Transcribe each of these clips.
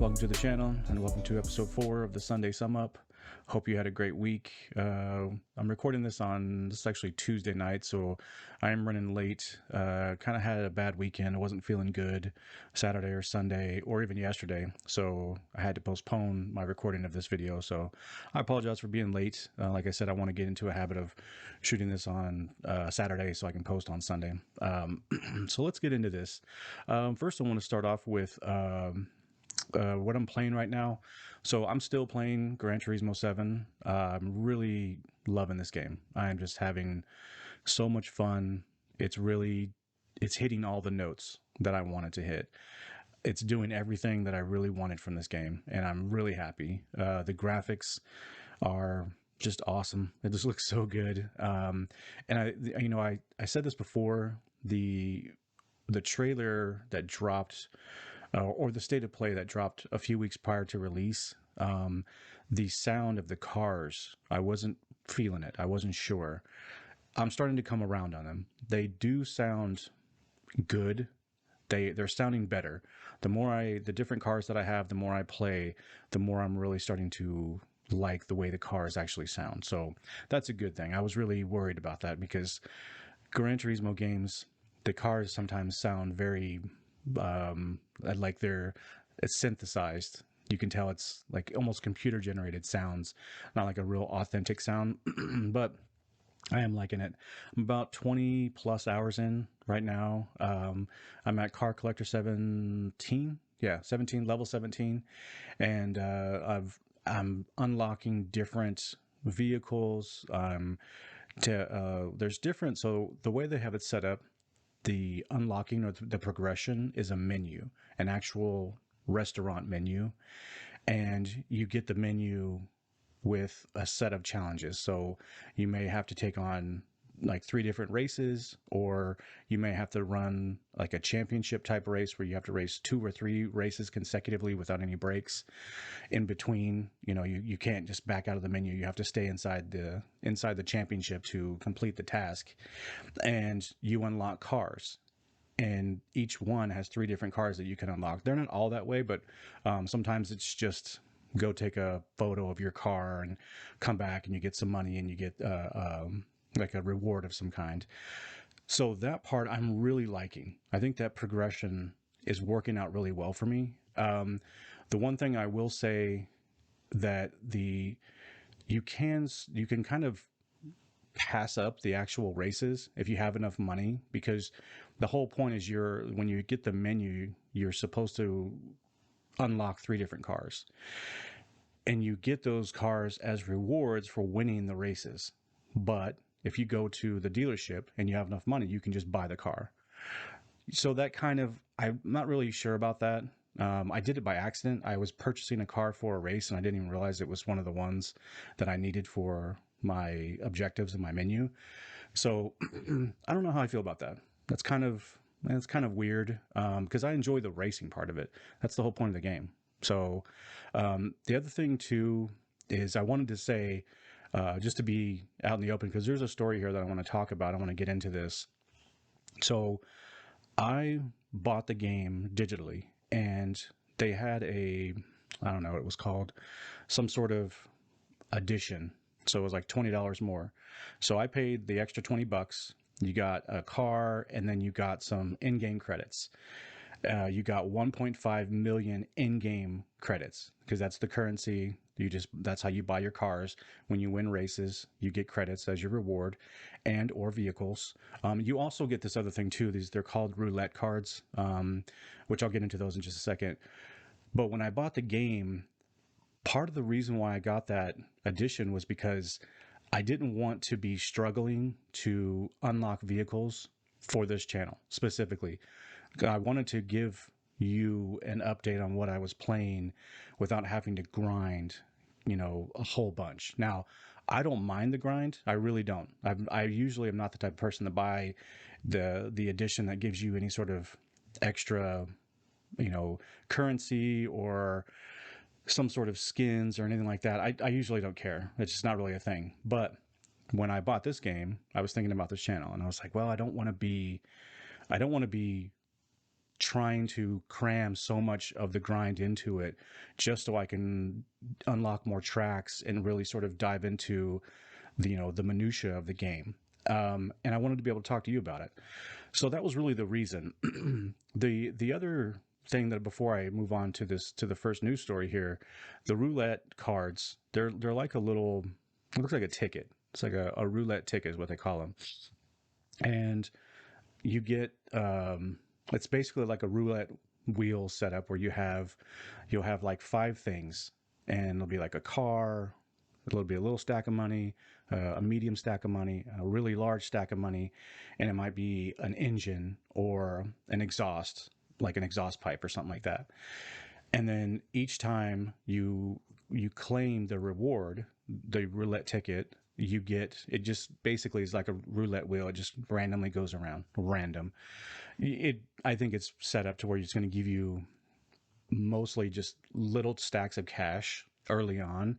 Welcome to the channel and welcome to episode 4 of the Sunday Sum Up. Hope you had a great week. I'm recording this is actually Tuesday night, so I am running late. Kind of had a bad weekend. I wasn't feeling good Saturday or Sunday or even yesterday, so I had to postpone my recording of this video. So I apologize for being late. Like I said, I want to get into a habit of shooting this on Saturday so I can post on Sunday. So let's get into this. First, I want to start off with what I'm playing right now. So I'm still playing Gran Turismo 7. I'm really loving this game. I'm just having so much fun. It's hitting all the notes that I want it to hit. It's doing everything that I really wanted from this game, and I'm really happy. The graphics are just awesome. It just looks so good. And I said this before, the trailer that dropped, or the state of play that dropped a few weeks prior to release, the sound of the cars, I wasn't feeling it. I wasn't sure. I'm starting to come around on them. They do sound good. They're sounding better. The different cars that I have, the more I play, the more I'm really starting to like the way the cars actually sound. So that's a good thing. I was really worried about that because Gran Turismo games, the cars sometimes sound very like it's synthesized. You can tell it's like almost computer generated sounds, not like a real authentic sound. But I am liking it. I'm about 20 plus hours in right now. I'm at Car Collector 17. Yeah, 17, level 17. And I'm unlocking different vehicles. There's different, so the way they have it set up, the unlocking or the progression is a menu, an actual restaurant menu, and you get the menu with a set of challenges. So you may have to take on like 3 different races, or you may have to run like a championship type race where you have to race 2 or 3 races consecutively without any breaks in between. You can't just back out of the menu. You have to stay inside the championship to complete the task. And you unlock cars, and each one has 3 different cars that you can unlock. They're not all that way, but sometimes it's just go take a photo of your car and come back and you get some money and you get like a reward of some kind. So that part I'm really liking. I think that progression is working out really well for me. The one thing I will say that you can kind of pass up the actual races if you have enough money, because the whole point is when you get the menu, you're supposed to unlock 3 different cars, and you get those cars as rewards for winning the races. But if you go to the dealership and you have enough money, you can just buy the car. So that I'm not really sure about that. I did it by accident. I was purchasing a car for a race and I didn't even realize it was one of the ones that I needed for my objectives in my menu. So I don't know how I feel about that. That's kind of weird, because I enjoy the racing part of it. That's the whole point of the game. So the other thing too is I wanted to say, just to be out in the open, because there's a story here that I want to talk about. I want to get into this. So I bought the game digitally, and they had I don't know what it was called, some sort of edition. So it was like $20 more. So I paid the extra $20. You got a car, and then you got some in-game credits. You got 1.5 million in-game credits, because that's the currency. That's how you buy your cars. When you win races, you get credits as your reward, and or vehicles. You also get this other thing too. They're called Roulette Cards, which I'll get into those in just a second. But when I bought the game, part of the reason why I got that edition was because I didn't want to be struggling to unlock vehicles for this channel specifically. I wanted to give you an update on what I was playing without having to grind, a whole bunch. Now, I don't mind the grind. I really don't. I usually am not the type of person to buy the edition that gives you any sort of extra, currency or some sort of skins or anything like that. I usually don't care. It's just not really a thing. But when I bought this game, I was thinking about this channel, and I was like, well, I don't want to be trying to cram so much of the grind into it just so I can unlock more tracks and really sort of dive into the, the minutia of the game. And I wanted to be able to talk to you about it. So that was really the reason. The other thing that before I move on to the first news story here, the roulette cards, they're like a little, it looks like a ticket. It's like a roulette ticket is what they call them. And you get it's basically like a roulette wheel setup where you'll have like five things, and it'll be like a car, it'll be a little stack of money, a medium stack of money, a really large stack of money, and it might be an engine or an exhaust, like an exhaust pipe or something like that. And then each time you claim the reward, the roulette ticket, you get, it just basically is like a roulette wheel. It just randomly goes around, random. I think it's set up to where it's going to give you mostly just little stacks of cash early on,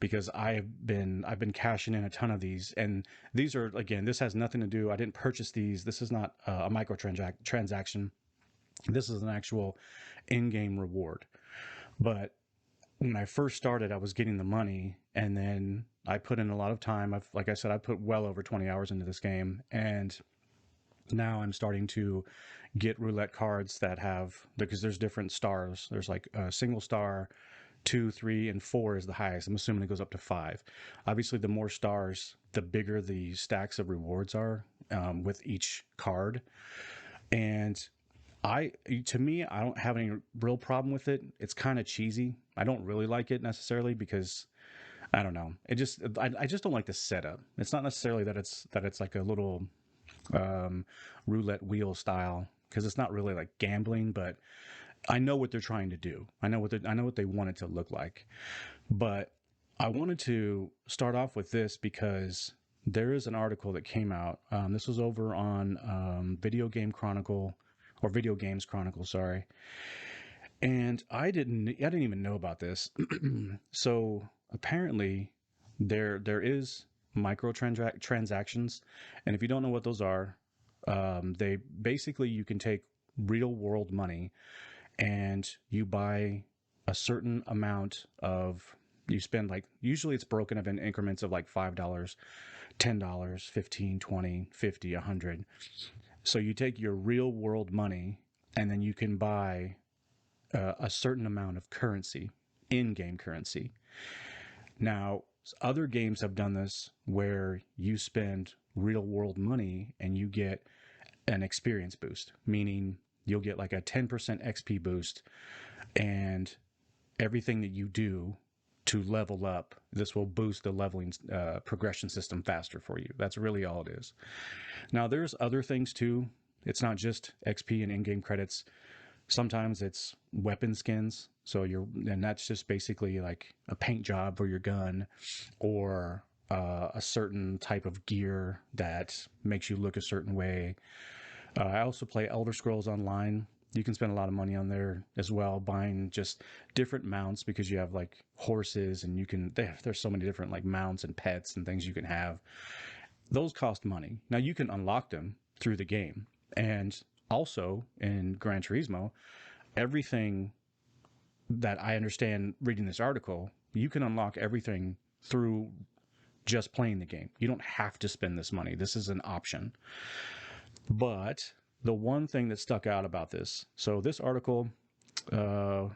because I've been cashing in a ton of these, and these are, again, this has nothing to do. I didn't purchase these. This is not a transaction. This is an actual in-game reward. But when I first started, I was getting the money, and then I put in a lot of time. Like I said, I put well over 20 hours into this game, and now I'm starting to get roulette cards that have, because there's different stars. There's like a single star, 2, 3, and 4 is the highest. I'm assuming it goes up to 5. Obviously, the more stars, the bigger the stacks of rewards are with each card. And to me, I don't have any real problem with it. It's kind of cheesy. I don't really like it necessarily because I don't know. I just don't like the setup. It's not necessarily that it's like a little roulette wheel style, because it's not really like gambling, but I know what they're trying to do. I know what they want it to look like. But I wanted to start off with this because there is an article that came out. This was over on Video Games Chronicle, sorry. And I didn't even know about this. So apparently there is transactions, and if you don't know what those are, they basically, you can take real world money and you buy a certain amount of, you spend, like, usually it's broken up in increments of like $5, $10, 15, 20, 50, 100. So you take your real world money and then you can buy a certain amount of currency, in-game currency. Now, other games have done this where you spend real world money and you get an experience boost, meaning you'll get like a 10% XP boost, and everything that you do to level up, this will boost the leveling progression system faster for you. That's really all it is. Now, there's other things too. It's not just XP and in-game credits. Sometimes it's weapon skins. And that's just basically like a paint job for your gun, or a certain type of gear that makes you look a certain way. I also play Elder Scrolls Online. You can spend a lot of money on there as well, buying just different mounts, because you have like horses, and there's so many different like mounts and pets and things you can have. Those cost money. Now you can unlock them through the game. And also in Gran Turismo, everything that I understand reading this article, you can unlock everything through just playing the game. You don't have to spend this money. This is an option. But the one thing that stuck out about this, so this article, this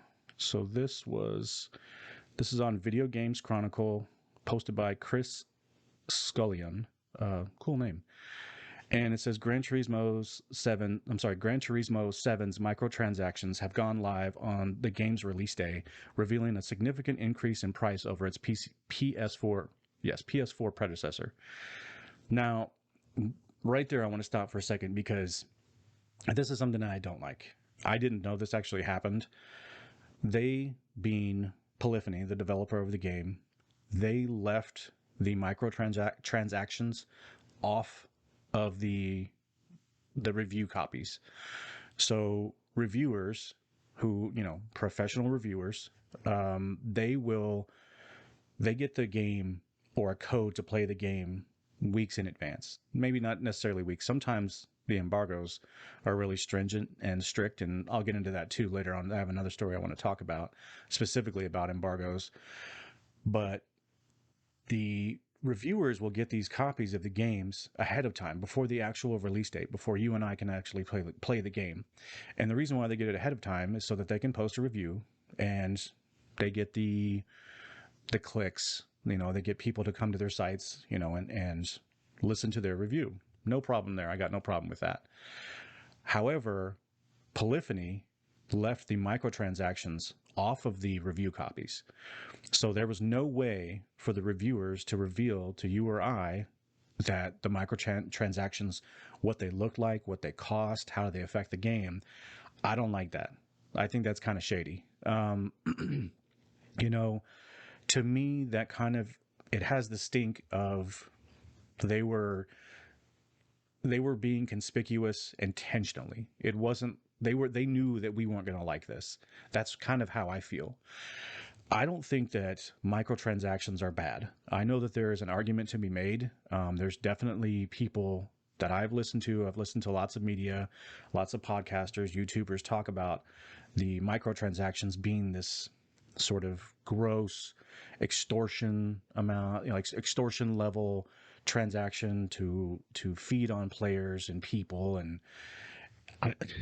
is on Video Games Chronicle, posted by Chris Scullion. Cool name. And it says Gran Turismo 7's microtransactions have gone live on the game's release day, revealing a significant increase in price over its PS4 predecessor. Now, right there, I want to stop for a second, because this is something that I don't like. I didn't know this actually happened. They, being Polyphony, the developer of the game, they left the microtransactions off of the review copies. So reviewers who, professional reviewers, they get the game or a code to play the game weeks in advance. Maybe not necessarily weeks. Sometimes, the embargoes are really stringent and strict, and I'll get into that too later on. I have another story I want to talk about specifically about embargoes. But the reviewers will get these copies of the games ahead of time, before the actual release date, before you and I can actually play the game. And the reason why they get it ahead of time is so that they can post a review, and they get the clicks. They get people to come to their sites, and listen to their review. No problem there. I got no problem with that. However, Polyphony left the microtransactions off of the review copies. So there was no way for the reviewers to reveal to you or I that the microtransactions, what they look like, what they cost, how they affect the game. I don't like that. I think that's kind of shady. To me, that kind of, it has the stink of they were being conspicuous intentionally. It wasn't, they knew that we weren't going to like this. That's kind of how I feel. I don't think that microtransactions are bad. I know that there is an argument to be made. There's definitely people that I've listened to lots of media, lots of podcasters, YouTubers talk about the microtransactions being this sort of gross extortion amount, like extortion level transaction to feed on players and people. And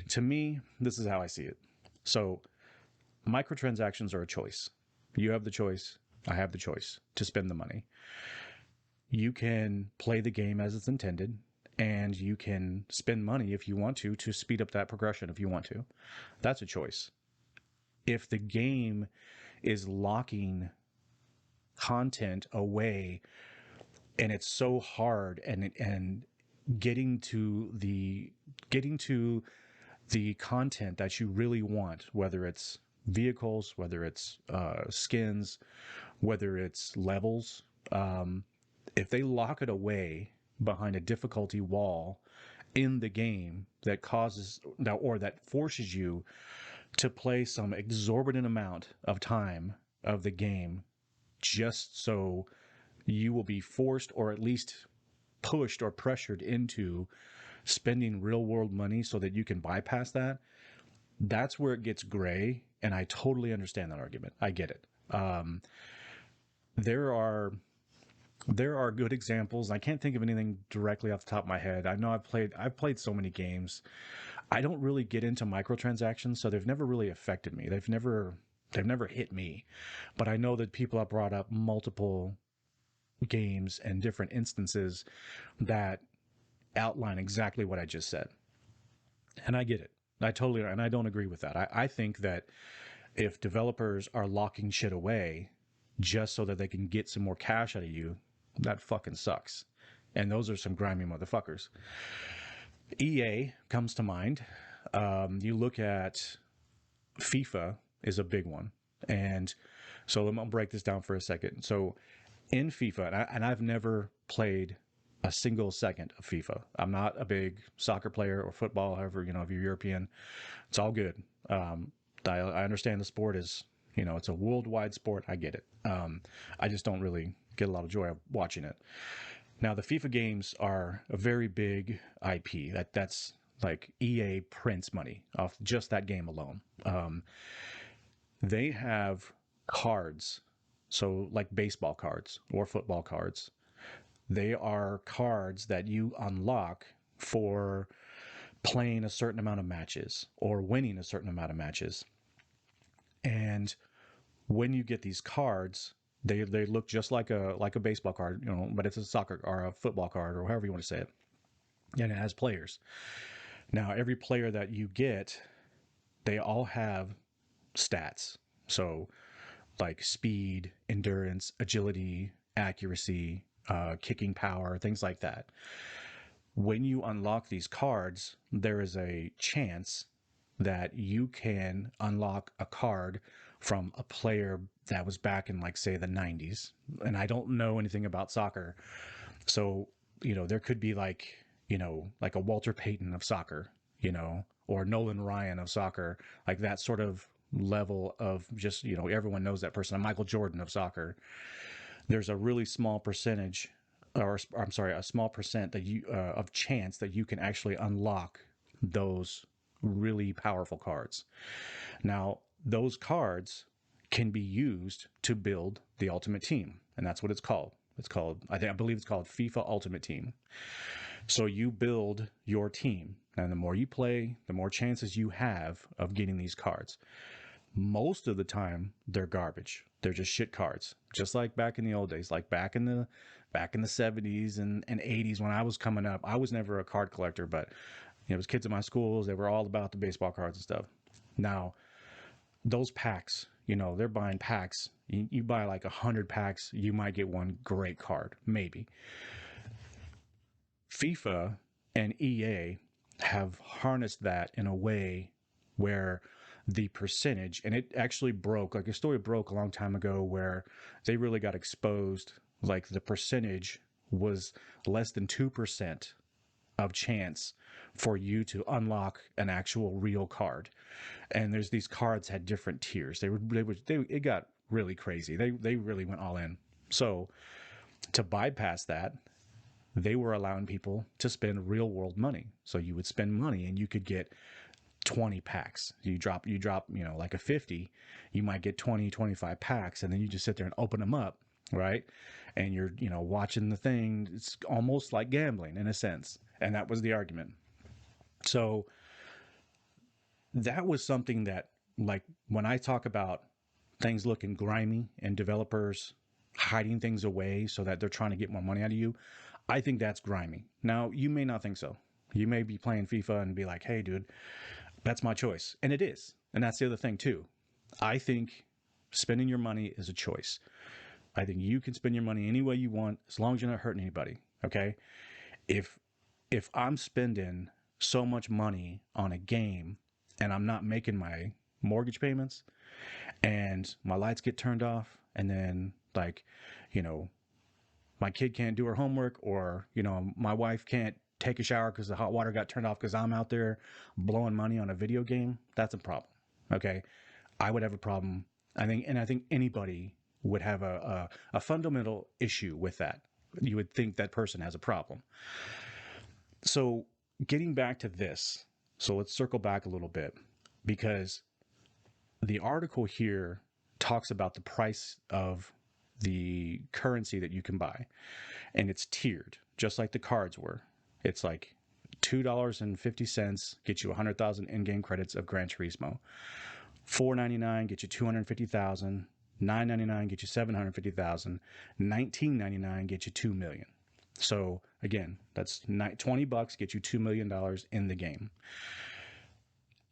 to me, this is how I see it. So microtransactions are a choice. You have the choice. I have the choice to spend the money. You can play the game as it's intended, and you can spend money if you want to speed up that progression if you want to. That's a choice. If the game is locking content away, and it's so hard, and getting to the content that you really want, whether it's vehicles, whether it's skins, whether it's levels, if they lock it away behind a difficulty wall in the game that causes or that forces you to play some exorbitant amount of time of the game, just so you will be forced or at least pushed or pressured into spending real world money so that you can bypass that, that's where it gets gray. And I totally understand that argument. I get it. There are good examples. I can't think of anything directly off the top of my head. I know I've played so many games. I don't really get into microtransactions, so they've never really affected me. They've never hit me. But I know that people have brought up multiple games and different instances that outline exactly what I just said. And I get it. And I don't agree with that. I think that if developers are locking shit away just so that they can get some more cash out of you, that fucking sucks. And those are some grimy motherfuckers. EA comes to mind. You look at FIFA is a big one. And so I'm going to break this down for a second. So in FIFA, and I've never played a single second of FIFA. I'm not a big soccer player or football, however, if you're European, it's all good. I understand the sport is, it's a worldwide sport. I get it. I just don't really get a lot of joy of watching it. Now, the FIFA games are a very big IP. That's like EA prints money off just that game alone. They have cards, so like baseball cards or football cards. They are cards that you unlock for playing a certain amount of matches or winning a certain amount of matches. And when you get these cards, they look just like a baseball card, but it's a soccer or a football card or however you want to say it. And it has players. Now, every player that you get, they all have stats. So like speed, endurance, agility, accuracy, kicking power, things like that. When you unlock these cards, there is a chance that you can unlock a card from a player that was back in, like, say, the 90s. And I don't know anything about soccer. So, there could be like a Walter Payton of soccer, or Nolan Ryan of soccer, like that sort of level of just, everyone knows that person, a Michael Jordan of soccer. There's a really small percentage or I'm sorry, a small percent that you of chance that you can actually unlock those really powerful cards. Now, those cards can be used to build the ultimate team, and that's what it's called. It's called, I believe it's called FIFA Ultimate Team. So you build your team, and the more you play, the more chances you have of getting these cards. Most of the time, they're garbage. They're just shit cards, just like back in the old days, like back in the 70s and 80s when I was coming up. I was never a card collector, but it was kids in my schools. They were all about the baseball cards and stuff. Now, those packs, they're buying packs. You buy like 100 packs, you might get one great card, maybe. FIFA and EA have harnessed that in a way where the percentage, and it actually broke, like a story broke a long time ago where they really got exposed. Like the percentage was less than 2% of chance for you to unlock an actual real card. And there's these cards had different tiers. It got really crazy. They really went all in. So to bypass that, they were allowing people to spend real world money. So you would spend money and you could get 20 packs. You drop, like a 50, you might get 20, 25 packs, and then you just sit there and open them up, right? And you're, watching the thing. It's almost like gambling in a sense. And that was the argument. So that was something that, like, when I talk about things looking grimy and developers hiding things away so that they're trying to get more money out of you, I think that's grimy. Now, you may not think so. You may be playing FIFA and be like, hey, dude, that's my choice. And it is. And that's the other thing, too. I think spending your money is a choice. I think you can spend your money any way you want as long as you're not hurting anybody. Okay? If I'm spending so much money on a game and I'm not making my mortgage payments and my lights get turned off and then, like, my kid can't do her homework, or, my wife can't take a shower because the hot water got turned off because I'm out there blowing money on a video game, that's a problem. Okay. I would have a problem. I think anybody would have a fundamental issue with that. You would think that person has a problem. So getting back to this, so let's circle back a little bit, because the article here talks about the price of the currency that you can buy, and it's tiered, just like the cards were. It's like $2.50 gets you 100,000 in-game credits of Gran Turismo. $4.99 gets you 250,000. $9.99 gets you 750,000. $19.99 gets you 2 million. So again, that's $20 gets you $2 million in the game.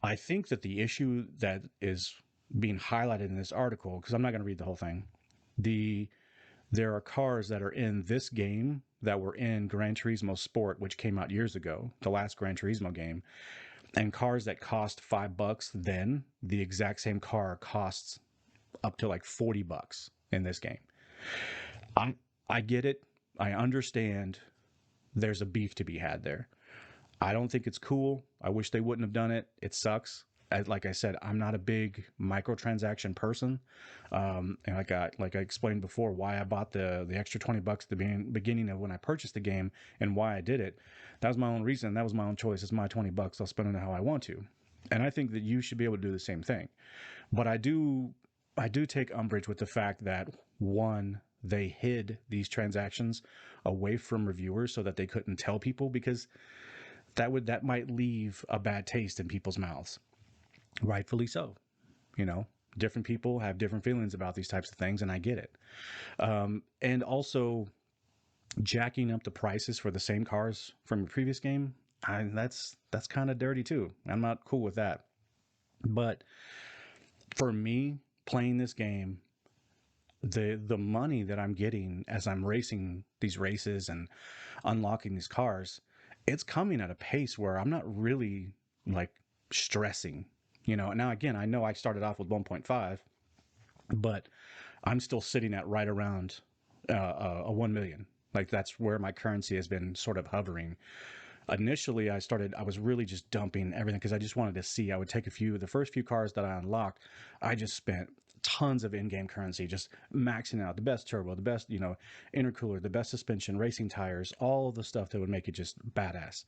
I think that the issue that is being highlighted in this article, because I'm not going to read the whole thing, there are cars that are in this game that were in Gran Turismo Sport, which came out years ago, the last Gran Turismo game, and cars that cost $5 then, the exact same car costs up to like $40 in this game. I get it. I understand there's a beef to be had there. I don't think it's cool. I wish they wouldn't have done it. It sucks. Like I said, I'm not a big microtransaction person. And like I explained before, why I bought the extra $20 at the beginning of when I purchased the game and why I did it. That was my own reason. That was my own choice. It's my $20. I'll spend it how I want to. And I think that you should be able to do the same thing. But I do take umbrage with the fact that, one, they hid these transactions away from reviewers so that they couldn't tell people, because that might leave a bad taste in people's mouths. Rightfully so. Different people have different feelings about these types of things, and I get it. And also jacking up the prices for the same cars from the previous game, that's kind of dirty too. I'm not cool with that. But for me, playing this game, the money that I'm getting as I'm racing these races and unlocking these cars, it's coming at a pace where I'm not really like stressing. Now again, I know I started off with 1.5, but I'm still sitting at right around a 1 million. Like, that's where my currency has been sort of hovering. Initially, I was really just dumping everything because I just wanted to see. I would take the first few cars that I unlocked, I just spent tons of in-game currency, just maxing out the best turbo, the best, intercooler, the best suspension, racing tires, all the stuff that would make it just badass.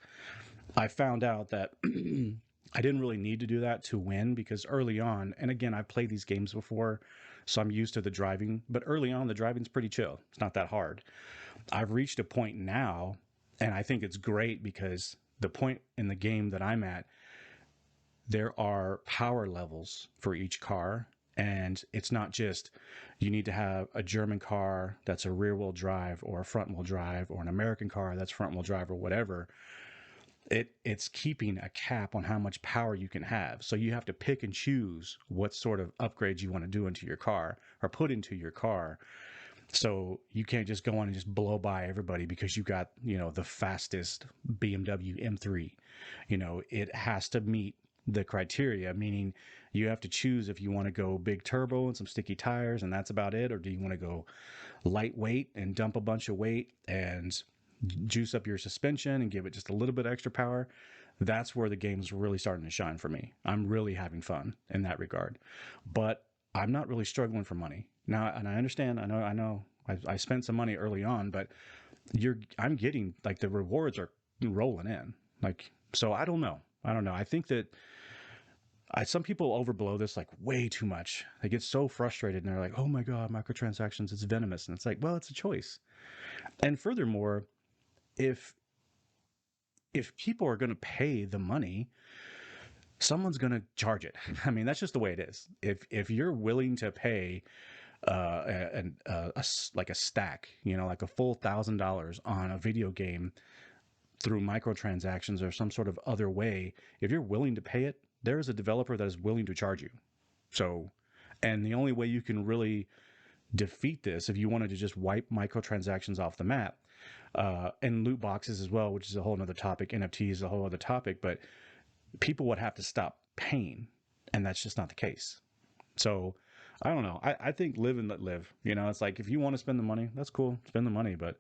I found out that I didn't really need to do that to win, because early on, and again, I've played these games before, so I'm used to the driving, but early on, the driving's pretty chill. It's not that hard. I've reached a point now, and I think it's great because the point in the game that I'm at, there are power levels for each car. And it's not just you need to have a German car that's a rear wheel drive or a front wheel drive, or an American car that's front wheel drive or whatever. It's keeping a cap on how much power you can have. So you have to pick and choose what sort of upgrades you want to do into your car or put into your car. So you can't just go on and just blow by everybody because you got, the fastest BMW M3. It has to meet the criteria, meaning you have to choose if you want to go big turbo and some sticky tires and that's about it, or do you want to go lightweight and dump a bunch of weight and juice up your suspension and give it just a little bit extra power. That's where the game's really starting to shine for me. I'm really having fun in that regard, but I'm not really struggling for money now. And I understand, I know I spent some money early on, but I'm getting, like, the rewards are rolling in, like, so I don't know. I think that some people overblow this like way too much. They get so frustrated and they're like, oh my God, microtransactions, it's venomous. And it's like, well, it's a choice. And furthermore, if people are going to pay the money, someone's going to charge it. I mean, that's just the way it is. If you're willing to pay like a stack, like a full $1,000 on a video game through microtransactions or some sort of other way, if you're willing to pay it, there is a developer that is willing to charge you. So, and the only way you can really defeat this, if you wanted to just wipe microtransactions off the map, and loot boxes as well, which is a whole other topic. NFT is a whole other topic, but people would have to stop paying, and that's just not the case. So I don't know. I think live and let live. It's like, if you want to spend the money, that's cool, spend the money. But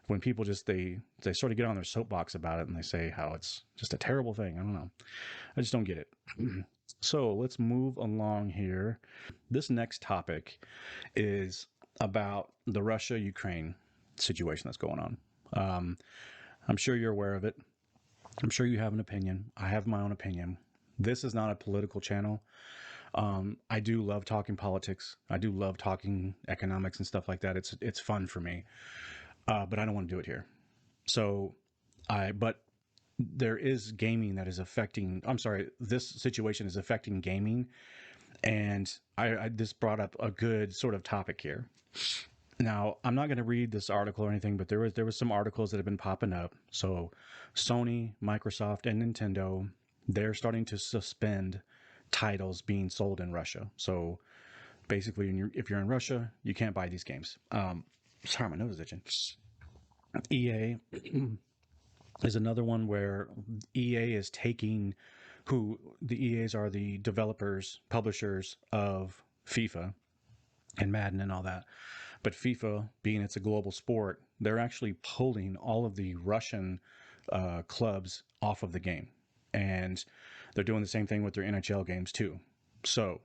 when people just they sort of get on their soapbox about it and they say how it's just a terrible thing, I don't know. I just don't get it. So let's move along here. This next topic is about the Russia-Ukraine situation that's going on. I'm sure you're aware of it. I'm sure you have an opinion. I have my own opinion. This is not a political channel. I do love talking politics. I do love talking economics and stuff like that. It's fun for me. But I don't want to do it here. So but there is gaming that is affecting, this situation is affecting gaming. And this brought up a good sort of topic here. Now, I'm not going to read this article or anything, but there was some articles that have been popping up. So Sony, Microsoft, and Nintendo, they're starting to suspend titles being sold in Russia. So basically, if you're in Russia, you can't buy these games. Sorry, my nose is itching. EA is another one where EA is taking, the EAs are the developers, publishers of FIFA and Madden and all that. But FIFA, being it's a global sport, they're actually pulling all of the Russian clubs off of the game. And they're doing the same thing with their NHL games too. So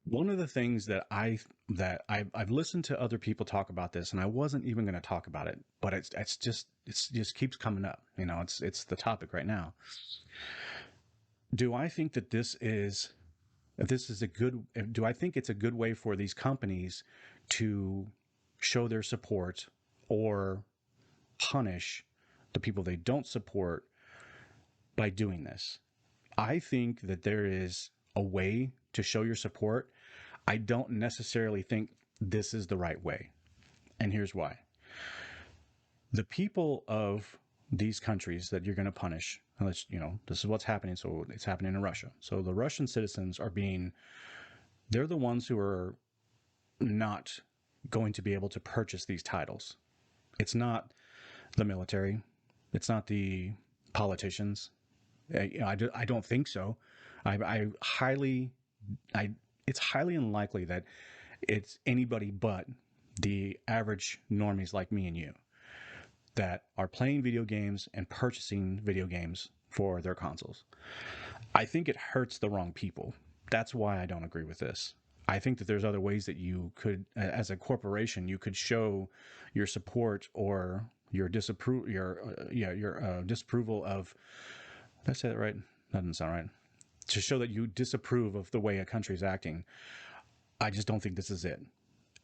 one of the things that I've listened to other people talk about this, and I wasn't even going to talk about it, but it just keeps coming up. It's the topic right now. Do I think that do I think it's a good way for these companies to show their support or punish the people they don't support by doing this? I think that there is a way to show your support. I don't necessarily think this is the right way. And here's why. The people of these countries that you're going to punish, this is what's happening. So it's happening in Russia. So the Russian citizens they're the ones who are not going to be able to purchase these titles. It's not the military. It's not the politicians. I don't think so. It's highly unlikely that it's anybody but the average normies like me and you that are playing video games and purchasing video games for their consoles. I think it hurts the wrong people. That's why I don't agree with this. I think that there's other ways that you could, as a corporation, you could show your support or your disapproval, your disapproval of. Did I say that right? That doesn't sound right. To show that you disapprove of the way a country is acting. I just don't think this is it.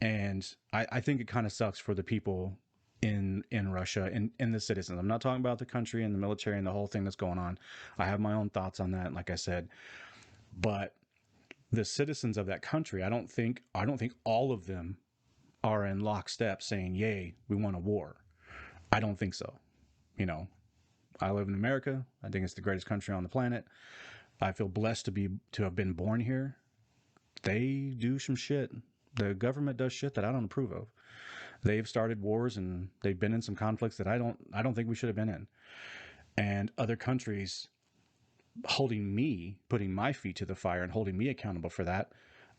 And I think it kind of sucks for the people in Russia and the citizens. I'm not talking about the country and the military and the whole thing that's going on. I have my own thoughts on that, like I said. But the citizens of that country, I don't think all of them are in lockstep saying, "Yay, we want a war." I don't think so. You know, I live in America. I think it's the greatest country on the planet. I feel blessed to have been born here. They do some shit. The government does shit that I don't approve of. They've started wars and they've been in some conflicts that I don't think we should have been in. And other countries putting my feet to the fire and holding me accountable for that,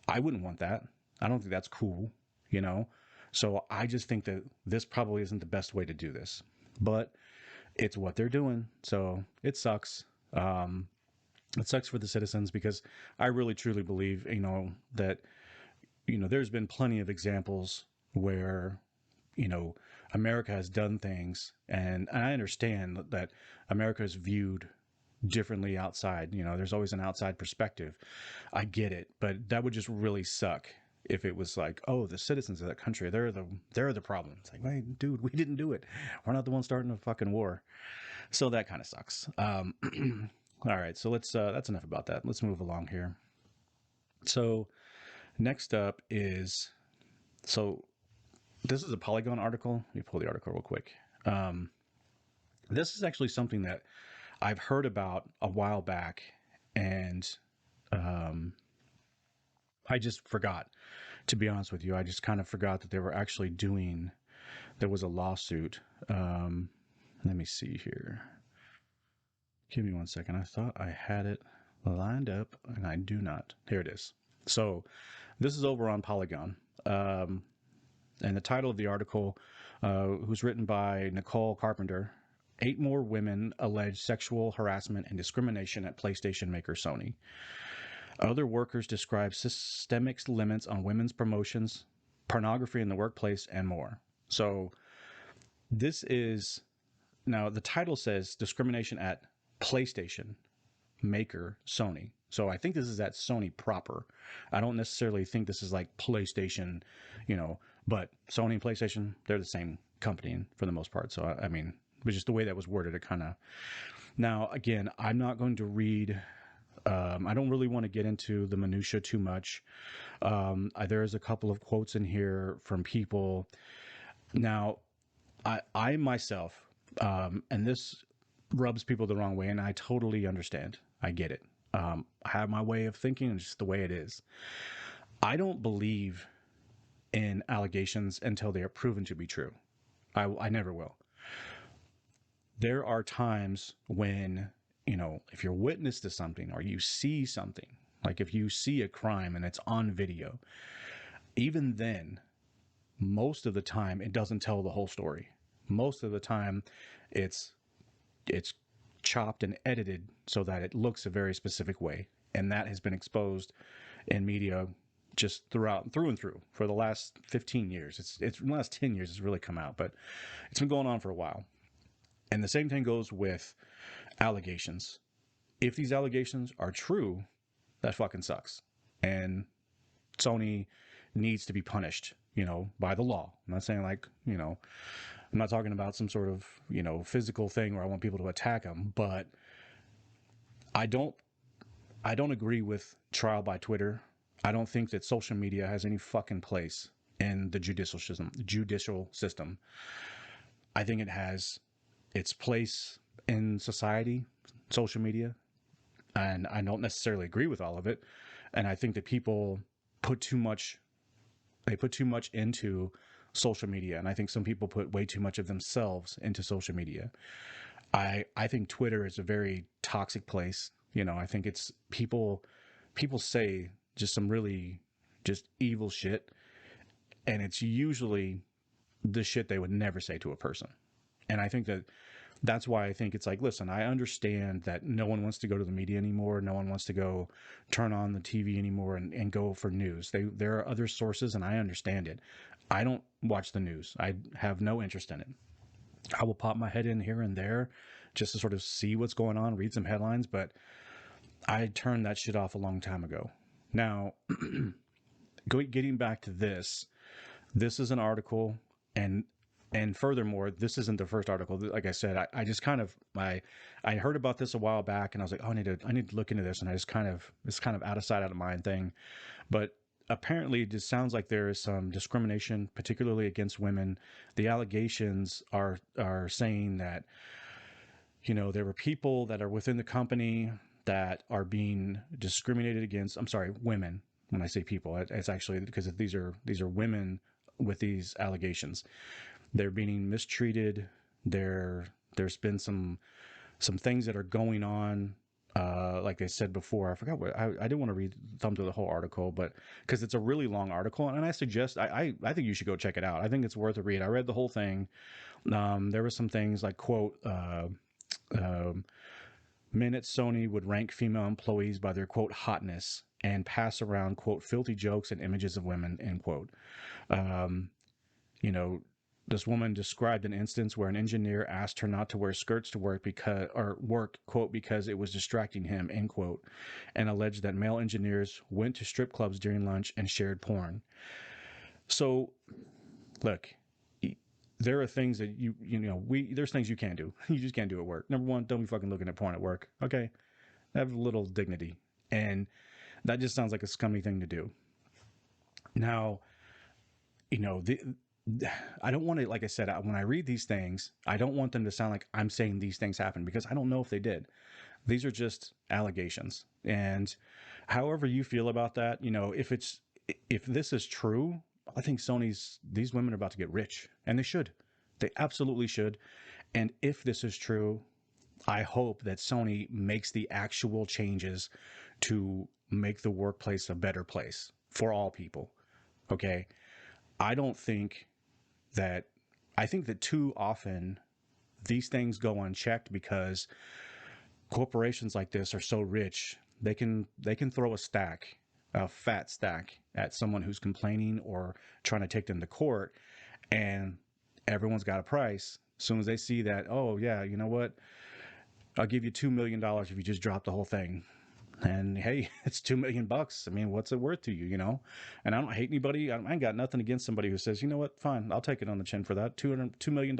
I wouldn't want that. I don't think that's cool, you know? So I just think that this probably isn't the best way to do this. But it's what they're doing. So it sucks. It sucks for the citizens because I really truly believe, that, there's been plenty of examples where, America has done things, and I understand that America is viewed differently outside. There's always an outside perspective. I get it, but that would just really suck if it was like, oh, the citizens of that country, they're the problem. It's like, wait, dude, we didn't do it. We're not the ones starting a fucking war. So that kind of sucks. All right, so let's that's enough about that. Let's move along here. So next up is, so this is a Polygon article. Let me pull the article real quick. This is actually something that I've heard about a while back, and I just forgot. To be honest with you, I just kind of forgot that they were actually doing. There was a lawsuit. Let me see here. Give me 1 second. I thought I had it lined up, and I do not. Here it is. So this is over on Polygon. And the title of the article, was written by Nicole Carpenter. 8 more women allege sexual harassment and discrimination at PlayStation maker Sony. Other workers describe systemic limits on women's promotions, pornography in the workplace, and more. So this is, now the title says discrimination at PlayStation maker Sony. So I think this is at Sony proper. I don't necessarily think this is like PlayStation, but Sony and PlayStation, they're the same company for the most part. So, I mean, but just the way that was worded, it kind of. Now, again, I'm not going to read. I don't really want to get into the minutia too much. There's a couple of quotes in here from people. Now, I myself, and this rubs people the wrong way, and I totally understand. I get it. I have my way of thinking, and it's just the way it is. I don't believe in allegations until they are proven to be true. I never will. There are times when, if you're witness to something or you see something, like if you see a crime and it's on video, even then, most of the time it doesn't tell the whole story. Most of the time it's chopped and edited so that it looks a very specific way. And that has been exposed in media just through and through for the last 15 years. It's the last 10 years it's really come out, but it's been going on for a while. And the same thing goes with allegations. If these allegations are true, that fucking sucks. And Sony needs to be punished, by the law. I'm not saying I'm not talking about some sort of, physical thing where I want people to attack them, but I don't agree with trial by Twitter. I don't think that social media has any fucking place in the judicial system. I think it has its place in society, social media, and I don't necessarily agree with all of it. And I think that people put too much into social media, and I think some people put way too much of themselves into social media. I think Twitter is a very toxic place. I think it's people say just some really just evil shit, and it's usually the shit they would never say to a person. And I think that that's why I think it's like, listen, I understand that no one wants to go to the media anymore. No one wants to go turn on the TV anymore and go for news. There are other sources, and I understand it. I don't watch the news. I have no interest in it. I will pop my head in here and there just to sort of see what's going on, read some headlines, but I turned that shit off a long time ago. Now, getting back to this is an article, and furthermore, this isn't the first article. Like I said, I just kind of I heard about this a while back, and I was like, oh, I need to look into this, and I just kind of it's kind of out of sight, out of mind thing. But apparently, it just sounds like there is some discrimination, particularly against women. The allegations are saying that, you know, there were people that are within the company that are being discriminated against. I'm sorry, women. When I say people, it's actually because these are women with these allegations. They're being mistreated. There's been some things that are going on. Like I said before, I forgot what I didn't want to read thumb through the whole article, but because it's a really long article, and I suggest I think you should go check it out. I think it's worth a read. I read the whole thing. There were some things like quote. Men at Sony would rank female employees by their quote hotness and pass around quote filthy jokes and images of women, end quote. You know, this woman described an instance where an engineer asked her not to wear skirts to work quote because it was distracting him, end quote, and alleged that male engineers went to strip clubs during lunch and shared porn. So, look, there are things that there's things you can't do. You just can't do at work. Number one, don't be fucking looking at porn at work. Okay, have a little dignity, and that just sounds like a scummy thing to do. Now, I don't want to, like I said, when I read these things, I don't want them to sound like I'm saying these things happened, because I don't know if they did. These are just allegations. And however you feel about that, if this is true, I think these women are about to get rich, and they should. They absolutely should. And if this is true, I hope that Sony makes the actual changes to make the workplace a better place for all people. Okay. I think that too often these things go unchecked because corporations like this are so rich. They can throw a fat stack at someone who's complaining or trying to take them to court, and everyone's got a price. As soon as they see that, oh yeah, you know what? I'll give you $2 million if you just drop the whole thing. And hey, it's $2 million. I mean, what's it worth to you, And I don't hate anybody. I ain't got nothing against somebody who says, you know what, fine, I'll take it on the chin for that. $2 million.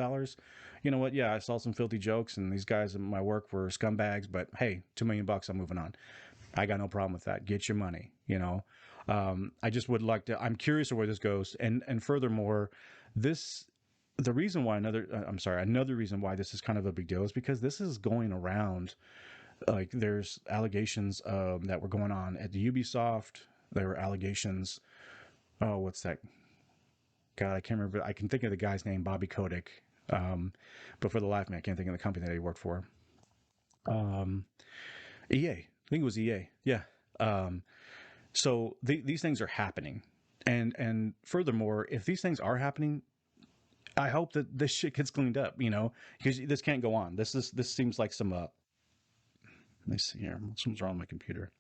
You know what? Yeah, I saw some filthy jokes, and these guys at my work were scumbags, but hey, $2 million, I'm moving on. I got no problem with that. Get your money, I just would like to, I'm curious of where this goes. And furthermore, another reason why this is kind of a big deal is because this is going around. Like, there's allegations that were going on at the Ubisoft. There were allegations. Oh, what's that? God, I can't remember. I can think of the guy's name, Bobby Kotick. But for the life of me, I can't think of the company that he worked for. EA. I think it was EA. Yeah. So these things are happening. And furthermore, if these things are happening, I hope that this shit gets cleaned up, because this can't go on. This seems like some, let me see here. Something's wrong with my computer.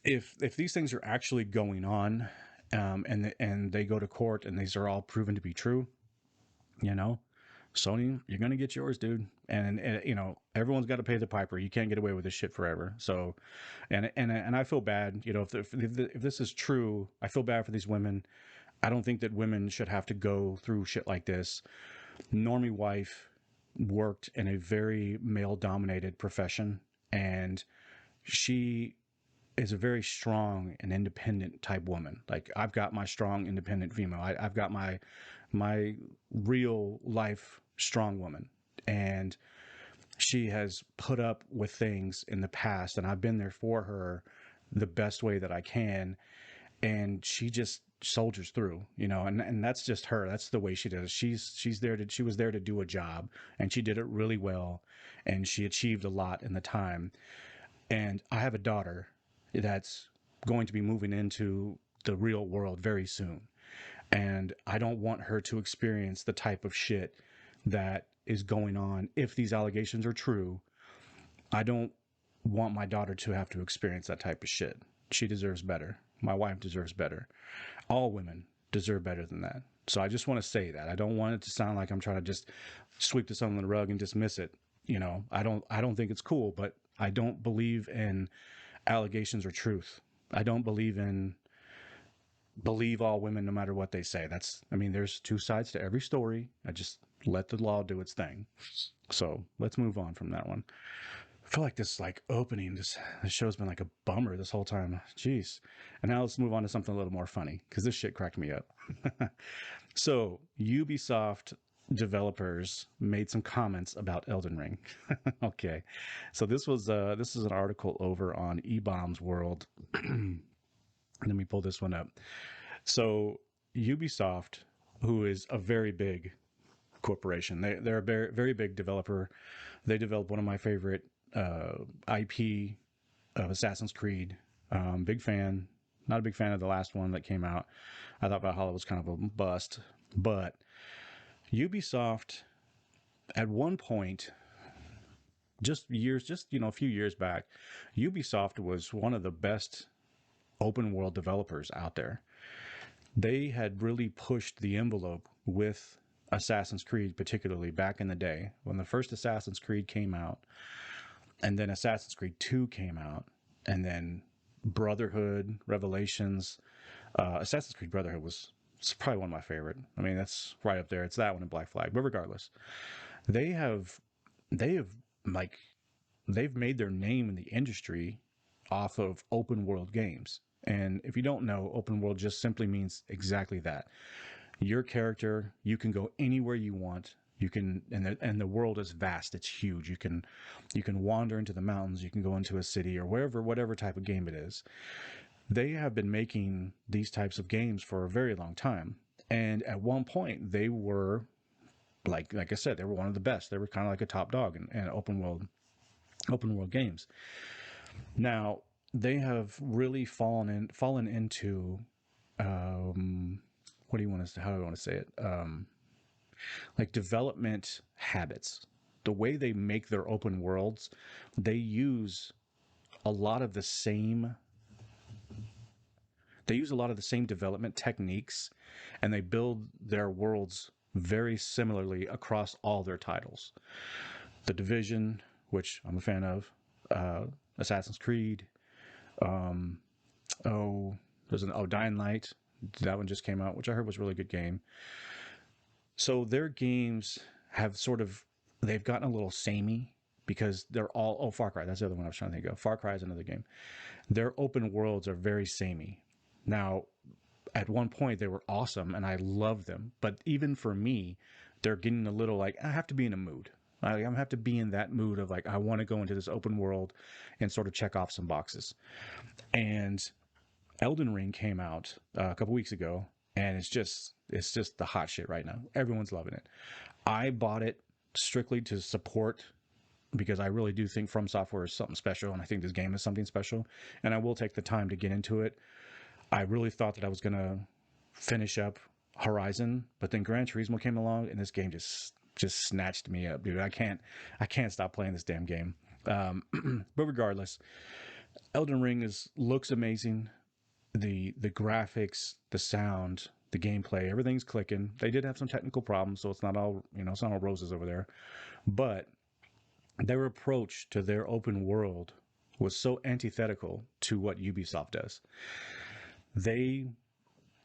If these things are actually going on, and they go to court and these are all proven to be true, Sony, you're gonna get yours, dude. And everyone's got to pay the piper. You can't get away with this shit forever. So, and I feel bad. If this is true, I feel bad for these women. I don't think that women should have to go through shit like this. Normie wife worked in a very male-dominated profession, and she is a very strong and independent type woman. Like, I've got my strong, independent female. I've got my real life strong woman, and she has put up with things in the past, and I've been there for her the best way that I can, and she just soldiers through, and that's just her. That's the way she does. She was there to do a job, and she did it really well, and she achieved a lot in the time. And I have a daughter that's going to be moving into the real world very soon, and I don't want her to experience the type of shit that is going on, if these allegations are true, I don't want my daughter to have to experience that type of shit. She deserves better. My wife deserves better. All women deserve better than that. So I just want to say that. I don't want it to sound like I'm trying to just sweep this under the rug and dismiss it. You know, I don't think it's cool, but I don't believe in allegations or truth. I don't believe all women no matter what they say. I mean, there's two sides to every story. I just let the law do its thing. So let's move on from that one. I feel like this opening, this show's been like a bummer this whole time. Jeez. And now let's move on to something a little more funny, because this shit cracked me up. So Ubisoft developers made some comments about Elden Ring. Okay. So this is an article over on eBomb's World. Let me pull this one up. So Ubisoft, who is a very big corporation, they're a very, very big developer. They developed one of my favorite IP of Assassin's Creed. Big fan. Not a big fan of the last one that came out. I thought Valhalla was kind of a bust. But Ubisoft, at one point, a few years back, Ubisoft was one of the best open world developers out there. They had really pushed the envelope with Assassin's Creed, particularly back in the day when the first Assassin's Creed came out, and then Assassin's Creed 2 came out, and then Brotherhood, Revelations. Assassin's Creed Brotherhood it's probably one of my favorite. I mean, that's right up there. It's that one and Black Flag. But regardless, they have like they've made their name in the industry off of open world games. And if you don't know, open world just simply means exactly that. Your character, you can go anywhere you want. You can, and the world is vast. It's huge. You can wander into the mountains. You can go into a city or whatever type of game it is. They have been making these types of games for a very long time. And at one point, they were like I said, they were one of the best. They were kind of like a top dog in open world games. Now they have really fallen into what do you want to, how do I want to say it? Like development habits. The way they make their open worlds, they use a lot of the same development techniques, and they build their worlds very similarly across all their titles. The Division, which I'm a fan of, Assassin's Creed, Dying Light. That one just came out, which I heard was a really good game. So their games have they've gotten a little samey because they're all, Far Cry, that's the other one I was trying to think of. Far Cry is another game. Their open worlds are very samey. Now, at one point they were awesome and I loved them, but even for me, they're getting a little I have to be in a mood. I have to be in that mood of I want to go into this open world and sort of check off some boxes. And Elden Ring came out a couple weeks ago, and it's just the hot shit right now. Everyone's loving it. I bought it strictly to support, because I really do think From Software is something special, and I think this game is something special, and I will take the time to get into it. I really thought that I was going to finish up Horizon, but then Gran Turismo came along, and this game just snatched me up, dude. I can't stop playing this damn game. But regardless, Elden Ring looks amazing. The graphics, the sound, the gameplay, everything's clicking. They did have some technical problems, so it's not all roses over there. But their approach to their open world was so antithetical to what Ubisoft does. They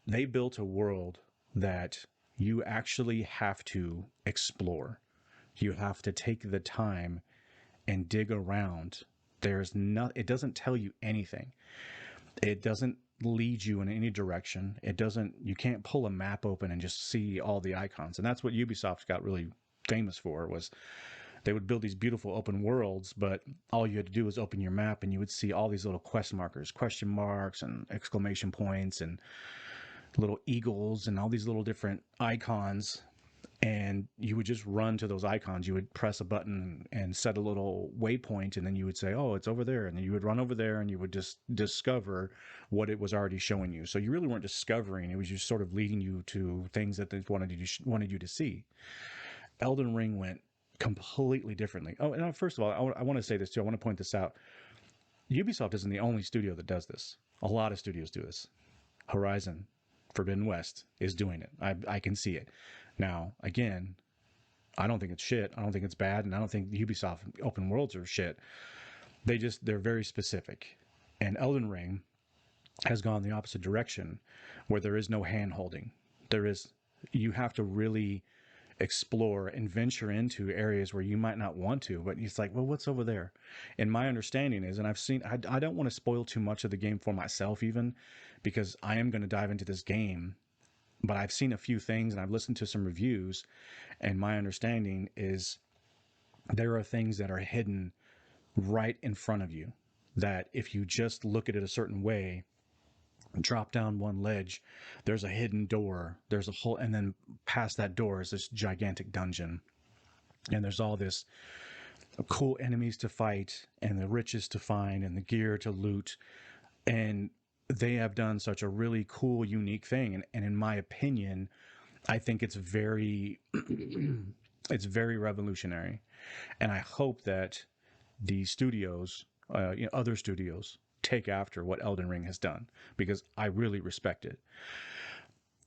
built a world that you actually have to explore. You have to take the time and dig around. It doesn't tell you anything. It doesn't lead you in any direction. You can't pull a map open and just see all the icons. And that's what Ubisoft got really famous for, was they would build these beautiful open worlds, but all you had to do was open your map and you would see all these little quest markers, question marks and exclamation points and little eagles and all these little different icons. And you would just run to those icons. You would press a button and set a little waypoint, and then you would say, oh, it's over there. And then you would run over there and you would just discover what it was already showing you. So you really weren't discovering. It was just sort of leading you to things that they wanted you to see. Elden Ring went completely differently. Oh, and first of all, I want to say this too. I want to point this out. Ubisoft isn't the only studio that does this. A lot of studios do this. Horizon Forbidden West is doing it. I can see it. Now, again, I don't think it's shit. I don't think it's bad, and I don't think Ubisoft open worlds are shit. They're very specific. And Elden Ring has gone the opposite direction, where there is no hand holding. You have to really explore and venture into areas where you might not want to, but it's like, well, what's over there? And my understanding is, and I don't want to spoil too much of the game for myself, even because I am going to dive into this game, but I've seen a few things and I've listened to some reviews, and my understanding is there are things that are hidden right in front of you that if you just look at it a certain way, drop down one ledge, there's a hidden door, there's a hole, and then past that door is this gigantic dungeon, and there's all this cool enemies to fight and the riches to find and the gear to loot. And they have done such a really cool, unique thing, and in my opinion, I think it's very it's very revolutionary, and I hope that the studios, other studios, take after what Elden Ring has done, because I really respect it.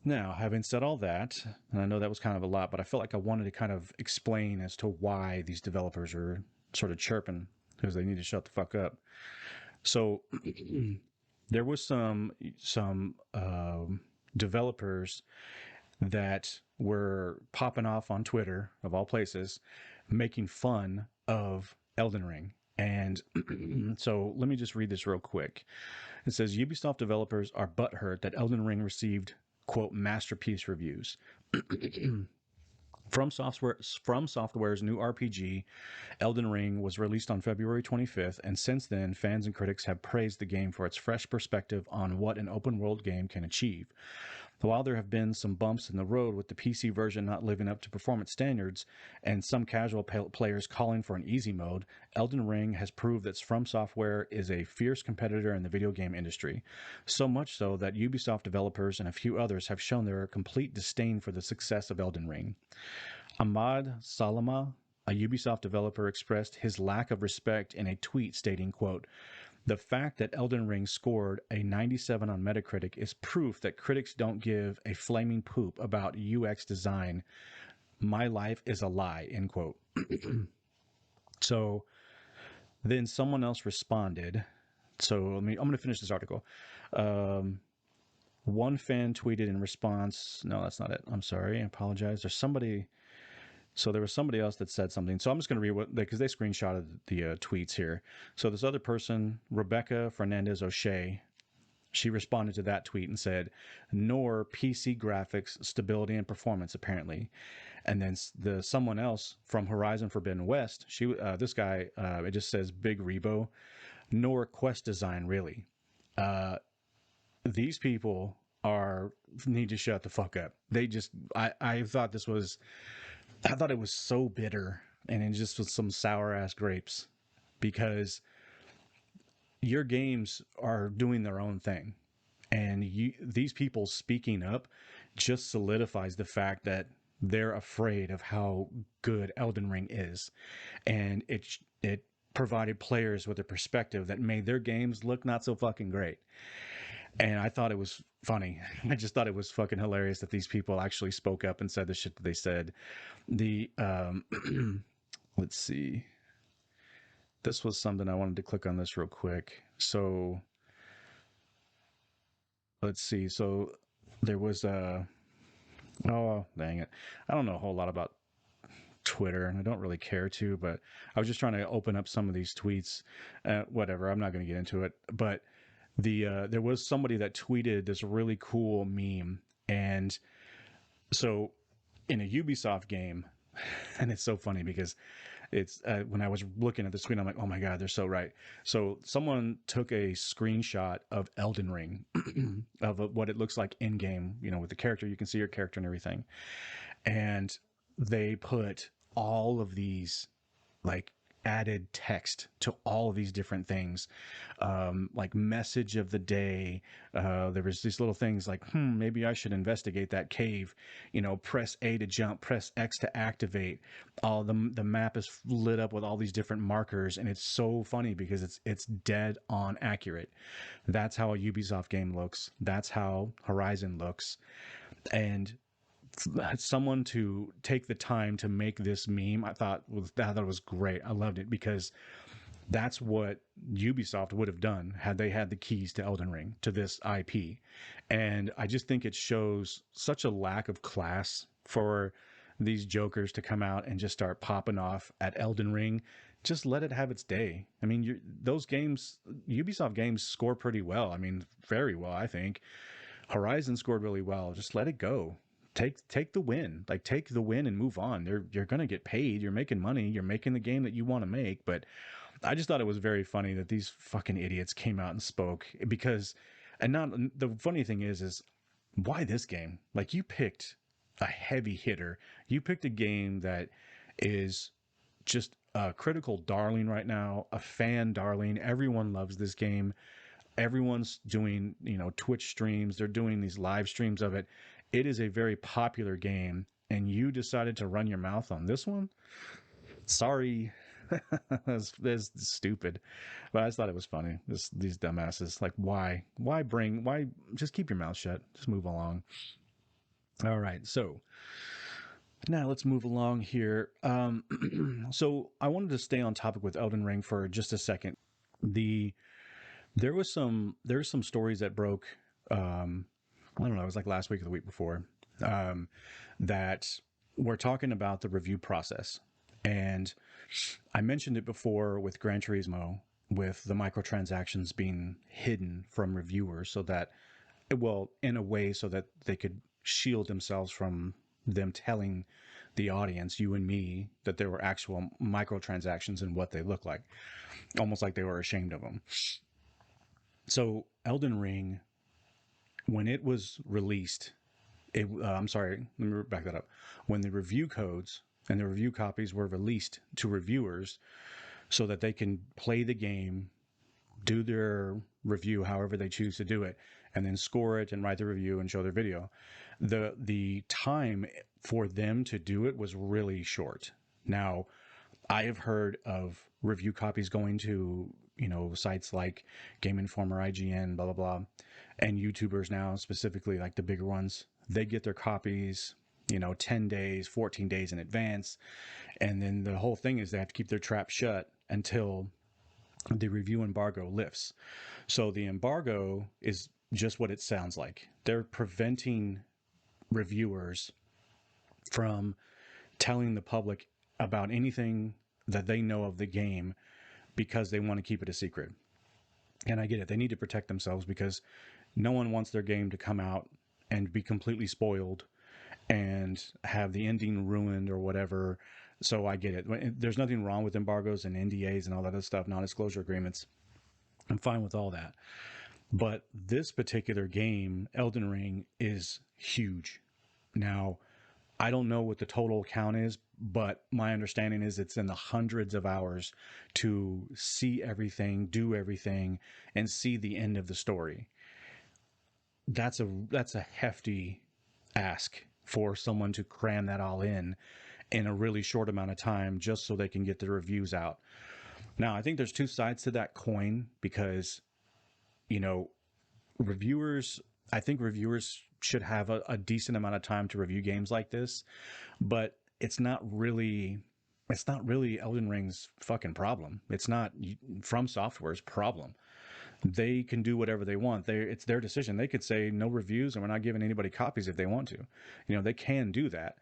Now, having said all that, and I know that was kind of a lot, but I felt like I wanted to kind of explain as to why these developers are sort of chirping, because they need to shut the fuck up. So there was some developers that were popping off on Twitter, of all places, making fun of Elden Ring. And so let me just read this real quick. It says, Ubisoft developers are butthurt that Elden Ring received, quote, masterpiece reviews. From Software's new RPG, Elden Ring, was released on February 25th, and since then, fans and critics have praised the game for its fresh perspective on what an open-world game can achieve. While there have been some bumps in the road with the PC version not living up to performance standards and some casual players calling for an easy mode, Elden Ring has proved that From Software is a fierce competitor in the video game industry. So much so that Ubisoft developers and a few others have shown their complete disdain for the success of Elden Ring. Ahmad Salama, a Ubisoft developer, expressed his lack of respect in a tweet stating, quote, the fact that Elden Ring scored a 97 on Metacritic is proof that critics don't give a flaming poop about UX design. My life is a lie, end quote. So then someone else responded. So I'm going to finish this article. One fan tweeted in response. No, that's not it. I'm sorry. I apologize. So there was somebody else that said something. So I'm just going to read what, because they screenshotted the tweets here. So this other person, Rebecca Fernandez O'Shea, she responded to that tweet and said, nor PC graphics, stability, and performance, apparently. And then someone else from Horizon Forbidden West, this guy, it just says Big Rebo, nor quest design, really. These people need to shut the fuck up. I thought it was so bitter, and it just was some sour ass grapes, because your games are doing their own thing, and these people speaking up just solidifies the fact that they're afraid of how good Elden Ring is, and it provided players with a perspective that made their games look not so fucking great. And I thought it was funny. I just thought it was fucking hilarious that these people actually spoke up and said the shit that they said. Let's see. This was something I wanted to click on this real quick. So let's see. So there was oh, dang it. I don't know a whole lot about Twitter, and I don't really care to, but I was just trying to open up some of these tweets. Whatever. I'm not going to get into it, but there was somebody that tweeted this really cool meme, and so in a Ubisoft game, and it's so funny because it's when I was looking at the tweet, I'm like, oh my god, they're so right. So someone took a screenshot of Elden Ring of what it looks like in game, with the character. You can see your character and everything, and they put all of these like added text to all of these different things, like message of the day. There was these little things like, maybe I should investigate that cave. Press A to jump, press X to activate. All the map is lit up with all these different markers, and it's so funny because it's dead on accurate. That's how a Ubisoft game looks. That's how Horizon looks, and someone to take the time to make this meme, I thought it was great. I loved it because that's what Ubisoft would have done had they had the keys to Elden Ring, to this IP. And I just think it shows such a lack of class for these jokers to come out and just start popping off at Elden Ring. Just let it have its day. I mean, those games, Ubisoft games, score pretty well. I mean, very well, I think. Horizon scored really well. Just let it go. Take the win. Like, take the win and move on. You're going to get paid. You're making money. You're making the game that you want to make. But I just thought it was very funny that these fucking idiots came out and spoke, because, and not, the funny thing is why this game? Like, you picked a heavy hitter. You picked a game that is just a critical darling right now, a fan darling. Everyone loves this game. Everyone's doing, Twitch streams. They're doing these live streams of it. It is a very popular game, and you decided to run your mouth on this one? Sorry. That's stupid. But I just thought it was funny. These dumbasses. Like, why just keep your mouth shut. Just move along. All right. So now let's move along here. So I wanted to stay on topic with Elden Ring for just a second. There's some stories that broke, I don't know, it was like last week or the week before, that we're talking about the review process. And I mentioned it before with Gran Turismo, with the microtransactions being hidden from reviewers, so that, well, in a way, so that they could shield themselves from them telling the audience, you and me, that there were actual microtransactions and what they look like, almost like they were ashamed of them. So Elden Ring, when it was released, I'm sorry, let me back that up. When the review codes and the review copies were released to reviewers so that they can play the game, do their review however they choose to do it, and then score it and write the review and show their video, the time for them to do it was really short. Now, I have heard of review copies going to, sites like Game Informer, IGN, blah, blah, blah, and YouTubers now, specifically like the bigger ones. They get their copies, 10 days, 14 days in advance. And then the whole thing is they have to keep their trap shut until the review embargo lifts. So the embargo is just what it sounds like. They're preventing reviewers from telling the public about anything that they know of the game because they want to keep it a secret. And I get it. They need to protect themselves because no one wants their game to come out and be completely spoiled and have the ending ruined or whatever. So I get it. There's nothing wrong with embargoes and NDAs and all that other stuff, non-disclosure agreements. I'm fine with all that. But this particular game, Elden Ring, is huge. Now, I don't know what the total count is, but my understanding is it's in the hundreds of hours to see everything, do everything, and see the end of the story. That's a hefty ask for someone to cram that all in a really short amount of time just so they can get the reviews out. Now, I think there's two sides to that coin because, I think reviewers should have a decent amount of time to review games like this, but it's not really Elden Ring's fucking problem. It's not From Software's problem. They can do whatever they want. It's their decision. They could say no reviews and we're not giving anybody copies if they want to. They can do that.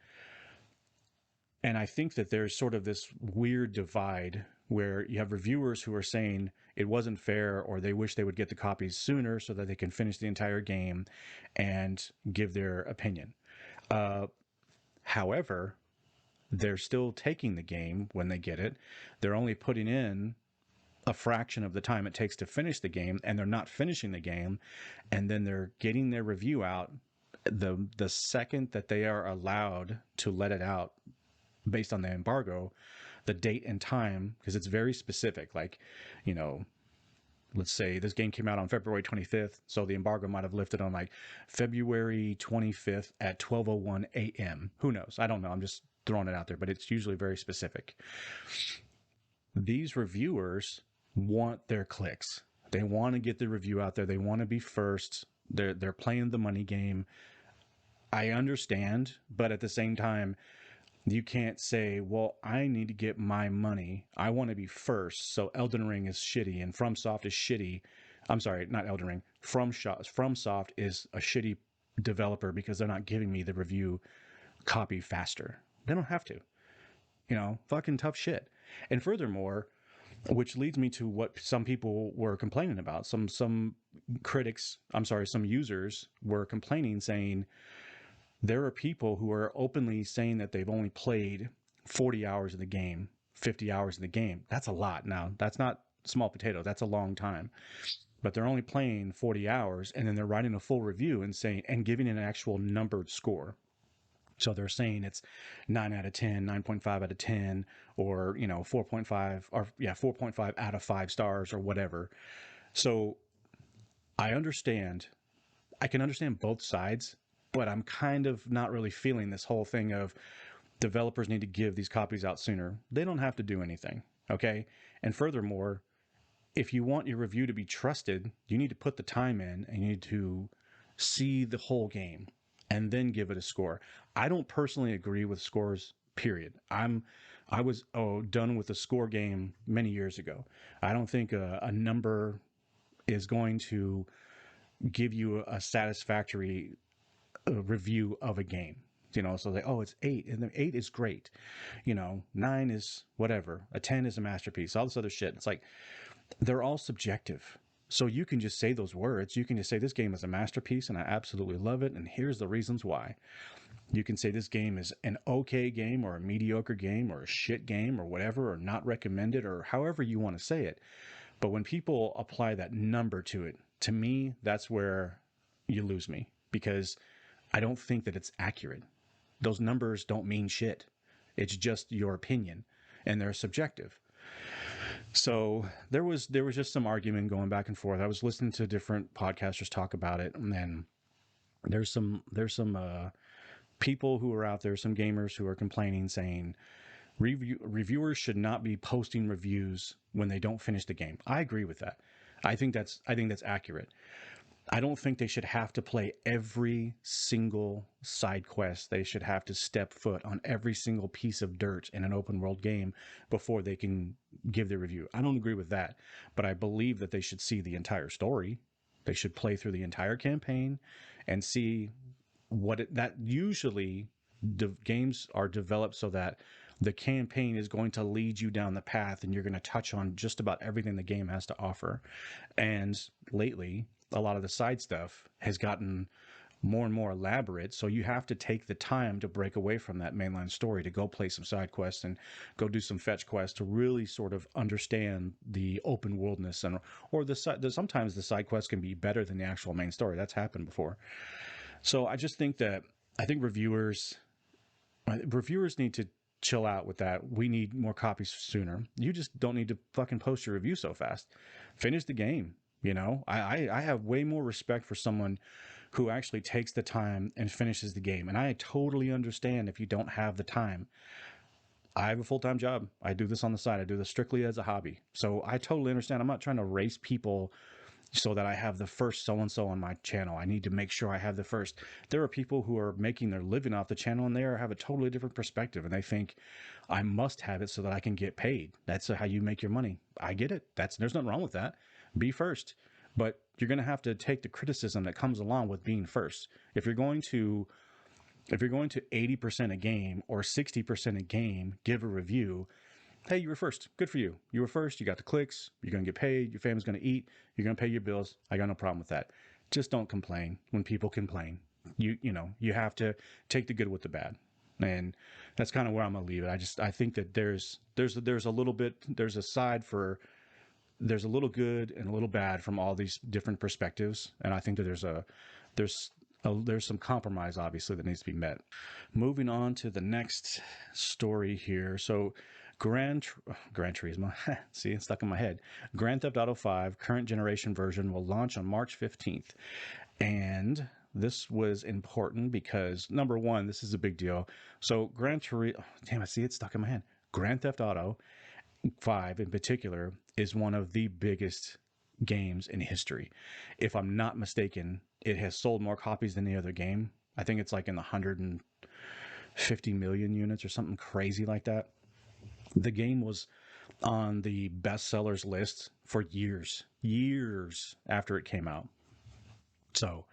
And I think that there's sort of this weird divide where you have reviewers who are saying it wasn't fair or they wish they would get the copies sooner so that they can finish the entire game and give their opinion. However, they're still taking the game when they get it. They're only putting in a fraction of the time it takes to finish the game, and they're not finishing the game, and then they're getting their review out the second that they are allowed to let it out based on the embargo, the date and time, because it's very specific. Like, you know, let's say this game came out on February 25th, so the embargo might have lifted on like February 25th at 12:01 a.m. Who knows? I don't know. I'm just throwing it out there, but it's usually very specific. These reviewers want their clicks. They want to get the review out there. They want to be first. They're playing the money game. I understand, but at the same time, you can't say, well, I need to get my money. I want to be first. So Elden Ring is shitty and FromSoft is shitty. I'm sorry, not Elden Ring. FromSoft is a shitty developer because they're not giving me the review copy faster. They don't have to. You know, fucking tough shit. And furthermore, which leads me to what some people were complaining about. Some critics, I'm sorry, some users were complaining, saying there are people who are openly saying that they've only played 40 hours of the game, 50 hours of the game. That's a lot. Now, that's not small potato. That's a long time. But they're only playing 40 hours, and then they're writing a full review and saying, and giving an actual numbered score. So they're saying it's 9 out of 10, 9.5 out of 10, or, you know, 4.5, or yeah, 4.5 out of 5 stars or whatever. So I can understand both sides, but I'm kind of not really feeling this whole thing of developers need to give these copies out sooner. They don't have to do anything, okay? And furthermore, if you want your review to be trusted, you need to put the time in and you need to see the whole game and then give it a score. I don't personally agree with scores, period. I was done with the score game many years ago. I don't think a number is going to give you a satisfactory review of a game. You know, so they, oh, it's 8, and then 8 is great. You know, 9 is whatever. A 10 is a masterpiece. All this other shit. It's like, they're all subjective. So you can just say those words. You can just say this game is a masterpiece and I absolutely love it, and here's the reasons why. You can say this game is an okay game or a mediocre game or a shit game or whatever, or not recommended, or however you want to say it. But when people apply that number to it, to me, that's where you lose me, because I don't think that it's accurate. Those numbers don't mean shit. It's just your opinion, and they're subjective. So there was just some argument going back and forth. I was listening to different podcasters talk about it, and then there's some people who are out there, some gamers who are complaining, saying reviewers should not be posting reviews when they don't finish the game. I agree with that. I think that's accurate. I don't think they should have to play every single side quest. They should have to step foot on every single piece of dirt in an open world game before they can give their review. I don't agree with that, but I believe that they should see the entire story. They should play through the entire campaign and see that usually the games are developed so that the campaign is going to lead you down the path and you're going to touch on just about everything the game has to offer. And lately, a lot of the side stuff has gotten more and more elaborate, so you have to take the time to break away from that mainline story to go play some side quests and go do some fetch quests to really sort of understand the open worldness, and or sometimes the side quests can be better than the actual main story. That's happened before. So I think reviewers need to chill out with that. We need more copies sooner. You just don't need to fucking post your review so fast. Finish the game. You know, I have way more respect for someone who actually takes the time and finishes the game. And I totally understand if you don't have the time. I have a full-time job. I do this on the side. I do this strictly as a hobby. So I totally understand. I'm not trying to race people so that I have the first so-and-so on my channel. I need to make sure I have the first. There are people who are making their living off the channel, and they have a totally different perspective, and they think I must have it so that I can get paid. That's how you make your money. I get it. There's nothing wrong with that. Be first. But you're going to have to take the criticism that comes along with being first. If you're going to 80% a game or 60% a game, give a review. Hey, you were first. Good for you. You were first. You got the clicks. You're going to get paid. Your family's going to eat. You're going to pay your bills. I got no problem with that. Just don't complain when people complain. You you have to take the good with the bad. And that's kind of where I'm going to leave it. I think that there's a little bit, there's a little good and a little bad from all these different perspectives. And I think that there's there's some compromise, obviously, that needs to be met. Moving on to the next story here. So, Gran Turismo, see, it's stuck in my head. Grand Theft Auto 5 current generation version will launch on March 15th. And this was important because, number one, this is a big deal. So, Gran Turismo, damn, I see it stuck in my head. Grand Theft Auto 5 in particular is one of the biggest games in history. If I'm not mistaken, it has sold more copies than any other game. I think it's like in the 150 million units or something crazy like that. The game was on the bestsellers list for years after it came out. So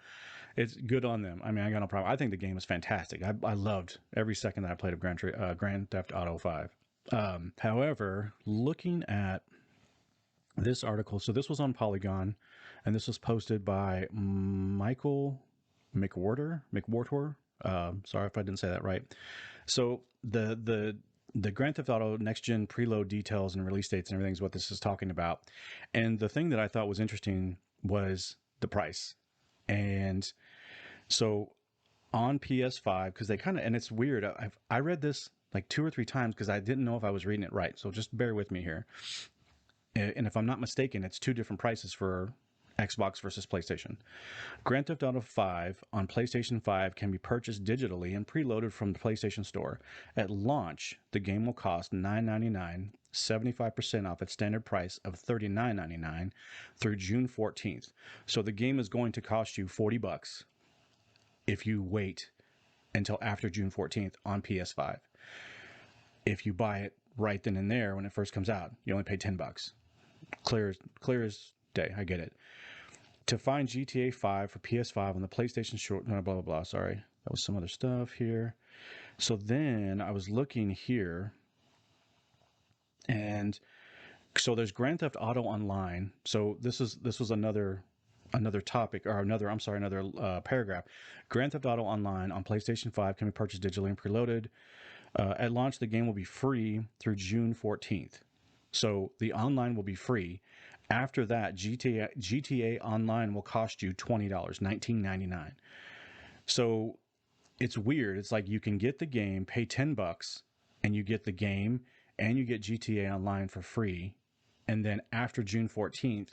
it's good on them. I mean, I got no problem. I think the game is fantastic. I loved every second that I played of Grand Theft Auto 5. However, looking at this article, so this was on Polygon, and this was posted by Michael McWhorter. Sorry if I didn't say that right. So the Grand Theft Auto next gen preload details and release dates and everything is what this is talking about. And the thing that I thought was interesting was the price. And so on PS5, because they kind of, and it's weird. I read this like 2 or 3 times because I didn't know if I was reading it right. So just bear with me here. And if I'm not mistaken, it's 2 different prices for Xbox versus PlayStation. Grand Theft Auto 5 on PlayStation 5 can be purchased digitally and preloaded from the PlayStation Store. At launch, the game will cost $9.99, 75% off its standard price of $39.99 through June 14th. So the game is going to cost you $40 if you wait until after June 14th on PS5. If you buy it right then and there when it first comes out, you only pay $10. Clear as day. I get it. To find GTA 5 for PS5 on the PlayStation Store, blah, blah, blah. Sorry. That was some other stuff here. So then I was looking here, and so there's Grand Theft Auto Online. So this was another topic, or another paragraph. Grand Theft Auto Online on PlayStation 5 can be purchased digitally and preloaded. At launch, the game will be free through June 14th. So the online will be free. After that, GTA Online will cost you $20, $19.99. So it's weird. It's like you can get the game, pay $10, and you get the game, and you get GTA Online for free. And then after June 14th,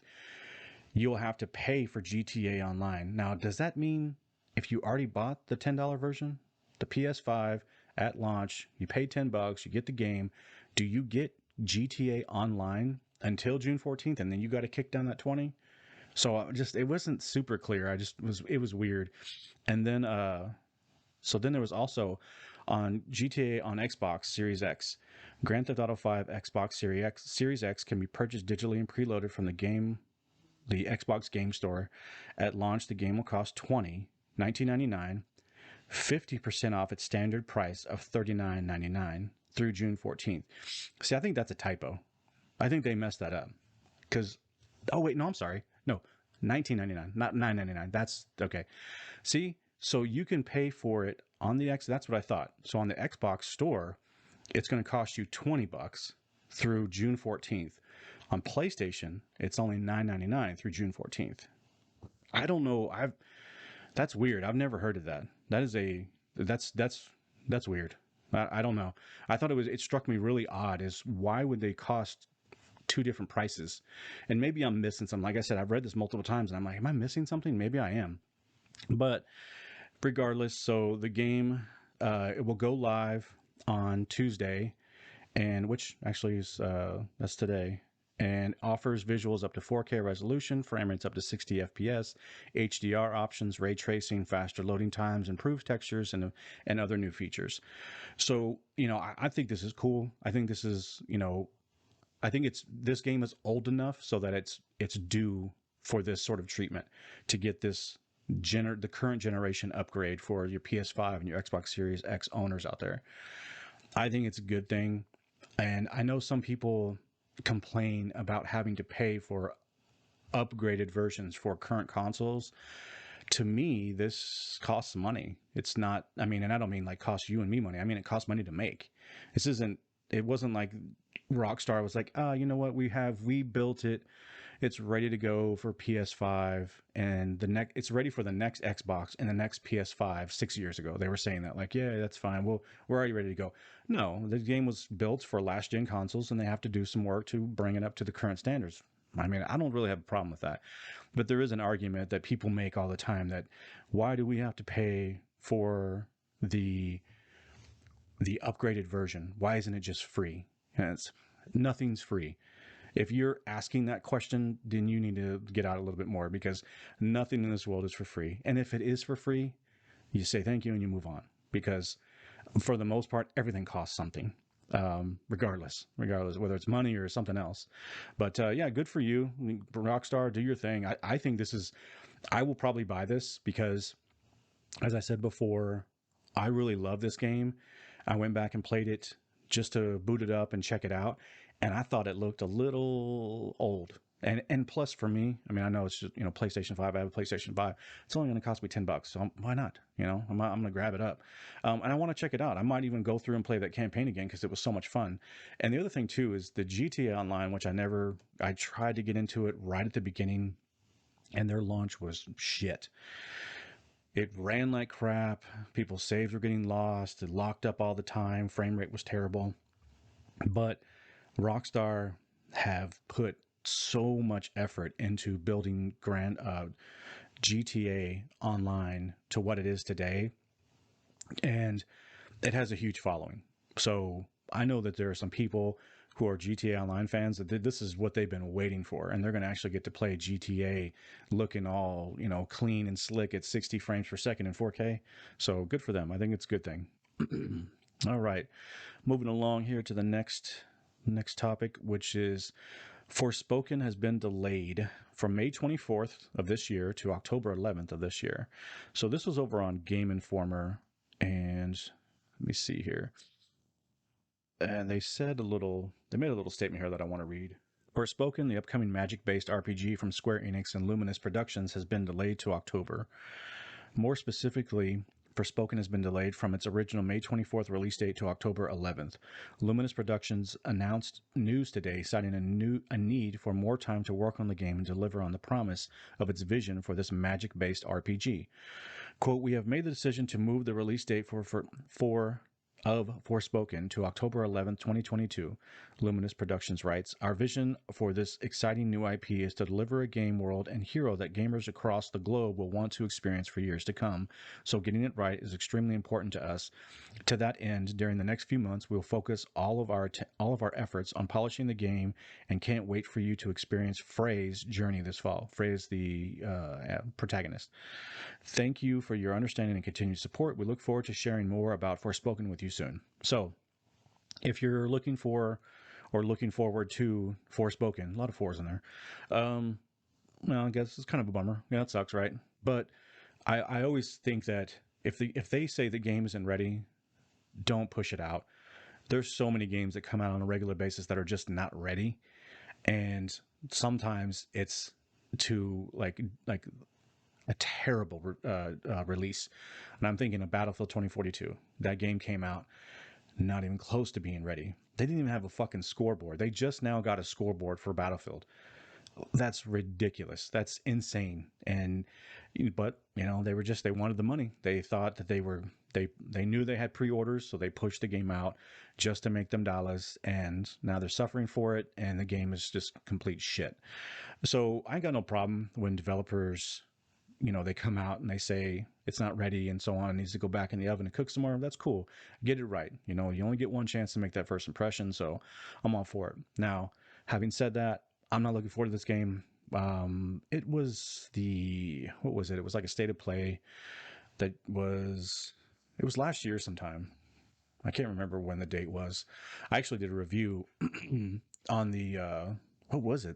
you'll have to pay for GTA Online. Now, does that mean if you already bought the $10 version, the PS5 at launch, you pay $10, you get the game, do you get GTA Online until June 14th, and then you got to kick down that 20? So it wasn't super clear. It was weird. And then, so then there was also on GTA on Xbox Series X, Grand Theft Auto 5 Xbox Series X can be purchased digitally and preloaded from the Xbox Game Store. At launch, the game will cost $19.99, 50% off its standard price of $39.99 through June 14th. See, I think that's a typo. I think they messed that up. Because, oh wait, no, I'm sorry. No, $19.99, not $9.99. That's okay. See, so you can pay for it on the X. That's what I thought. So on the Xbox Store, it's going to cost you $20 through June 14th. On PlayStation, it's only $9.99 through June 14th. I don't know. That's weird. I've never heard of that. That's weird. I don't know. I thought it struck me really odd is why would they cost 2 different prices? And maybe I'm missing something. Like I said, I've read this multiple times and I'm like, am I missing something? Maybe I am. But regardless, so the game, it will go live on Tuesday, and which actually is, that's today, and offers visuals up to 4K resolution, frame rates up to 60 FPS, HDR options, ray tracing, faster loading times, improved textures, and other new features. So, I think this is cool. I think this is, I think this game is old enough so that it's due for this sort of treatment to get this the current generation upgrade for your PS5 and your Xbox Series X owners out there. I think it's a good thing. And I know some people complain about having to pay for upgraded versions for current consoles. To me, this costs money. It's not, I mean, and I don't mean like cost you and me money. I mean, it costs money to make. It wasn't like Rockstar was like, you know what, we built it. It's ready to go for PS5, and it's ready for the next Xbox and the next PS5 6 years ago. They were saying that, like, yeah, that's fine. We're already ready to go. No, the game was built for last gen consoles, and they have to do some work to bring it up to the current standards. I mean, I don't really have a problem with that. But there is an argument that people make all the time that why do we have to pay for the upgraded version? Why isn't it just free? And nothing's free. If you're asking that question, then you need to get out a little bit more, because nothing in this world is for free. And if it is for free, you say thank you and you move on, because for the most part, everything costs something. Regardless whether it's money or something else. But yeah, good for you, Rockstar. Do your thing. I think I will probably buy this because, as I said before, I really love this game. I went back and played it just to boot it up and check it out, and I thought it looked a little old. And plus, for me, I mean, I know it's just, PlayStation 5. I have a PlayStation 5. It's only going to cost me $10, so why not? I'm going to grab it up, and I want to check it out. I might even go through and play that campaign again because it was so much fun. And the other thing too is the GTA Online, which I tried to get into it right at the beginning, and their launch was shit. It ran like crap. People's saves were getting lost. It locked up all the time. Frame rate was terrible. But Rockstar have put so much effort into building GTA Online to what it is today, and it has a huge following. So I know that there are some people who are GTA Online fans that this is what they've been waiting for, and they're going to actually get to play GTA looking all clean and slick at 60 frames per second in 4K. So good for them. I think it's a good thing. All right, moving along here to the next topic, which is Forspoken has been delayed from May 24th of this year to October 11th of this year. So this was over on Game Informer, and let me see here. And they made a little statement here that I want to read. Forspoken, the upcoming magic-based RPG from Square Enix and Luminous Productions, has been delayed to October. More specifically, Forspoken has been delayed from its original May 24th release date to October 11th. Luminous Productions announced news today, citing a need for more time to work on the game and deliver on the promise of its vision for this magic-based RPG. Quote, "We have made the decision to move the release date of Forspoken to October 11th, 2022, Luminous Productions writes, "Our vision for this exciting new IP is to deliver a game world and hero that gamers across the globe will want to experience for years to come. So getting it right is extremely important to us. To that end, during the next few months, we'll focus all of our efforts on polishing the game and can't wait for you to experience Frey's journey this fall." Frey, the protagonist. "Thank you for your understanding and continued support. We look forward to sharing more about Forspoken with you soon." So, if you're looking for or looking forward to Forspoken, a lot of fours in there, well, I guess it's kind of a bummer. Yeah, it sucks, right? But I always think that if they say the game isn't ready, don't push it out. There's so many games that come out on a regular basis that are just not ready, and sometimes it's to like a terrible release. And I'm thinking of Battlefield 2042. That game came out not even close to being ready. They didn't even have a fucking scoreboard. They just now got a scoreboard for Battlefield. That's ridiculous. That's insane. But they wanted the money. They thought that they knew they had pre-orders, so they pushed the game out just to make them dollars, and now they're suffering for it, and the game is just complete shit. So I got no problem when developers, they come out and they say it's not ready and so on, it needs to go back in the oven and cook some more. That's cool. Get it right. You only get one chance to make that first impression, so I'm all for it. Now, having said that, I'm not looking forward to this game. It was what was it? It was like a state of play it was last year sometime. I can't remember when the date was. I actually did a review on the, what was it?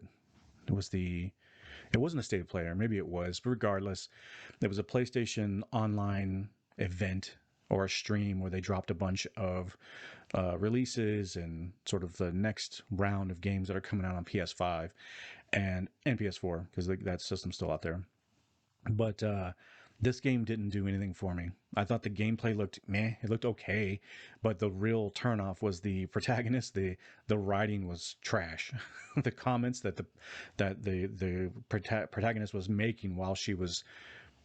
It wasn't a state of play, or maybe it was, but regardless, it was a PlayStation Online event or a stream where they dropped a bunch of releases and sort of the next round of games that are coming out on PS5 and PS4, because that system's still out there. But This game didn't do anything for me. I thought the gameplay looked meh. It looked okay, but the real turnoff was the protagonist. The writing was trash. The comments that the protagonist was making while she was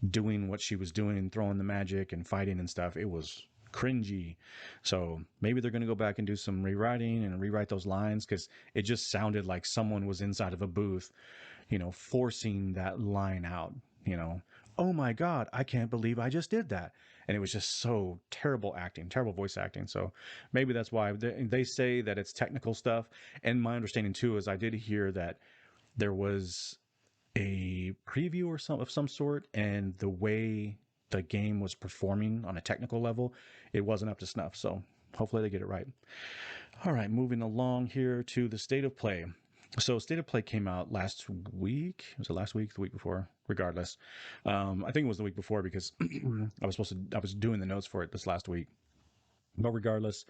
doing what she was doing, throwing the magic and fighting and stuff, it was cringy. So maybe they're going to go back and do some rewriting and rewrite those lines, because it just sounded like someone was inside of a booth, forcing that line out, you know, oh my God, I can't believe I just did that. And it was just so terrible acting, terrible voice acting. So maybe that's why they say that it's technical stuff. And my understanding too is I did hear that there was a preview or some sort, and the way the game was performing on a technical level, it wasn't up to snuff. So hopefully they get it right. All right, moving along here to the state of play. So state of play came out last week. Was it last week? The week before? Regardless, I think it was the week before, because I was doing the notes for it this last week. But regardless,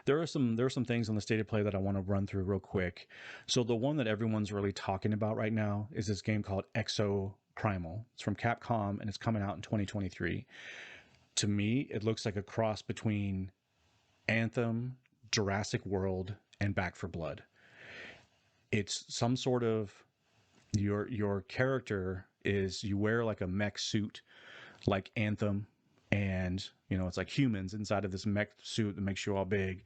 there are some things on the state of play that I want to run through real quick. So the one that everyone's really talking about right now is this game called Exo Primal. It's from Capcom and it's coming out in 2023. To me, it looks like a cross between Anthem, Jurassic World, and Back 4 Blood. It's some sort of, your character is, you wear like a mech suit like Anthem, and it's like humans inside of this mech suit that makes you all big,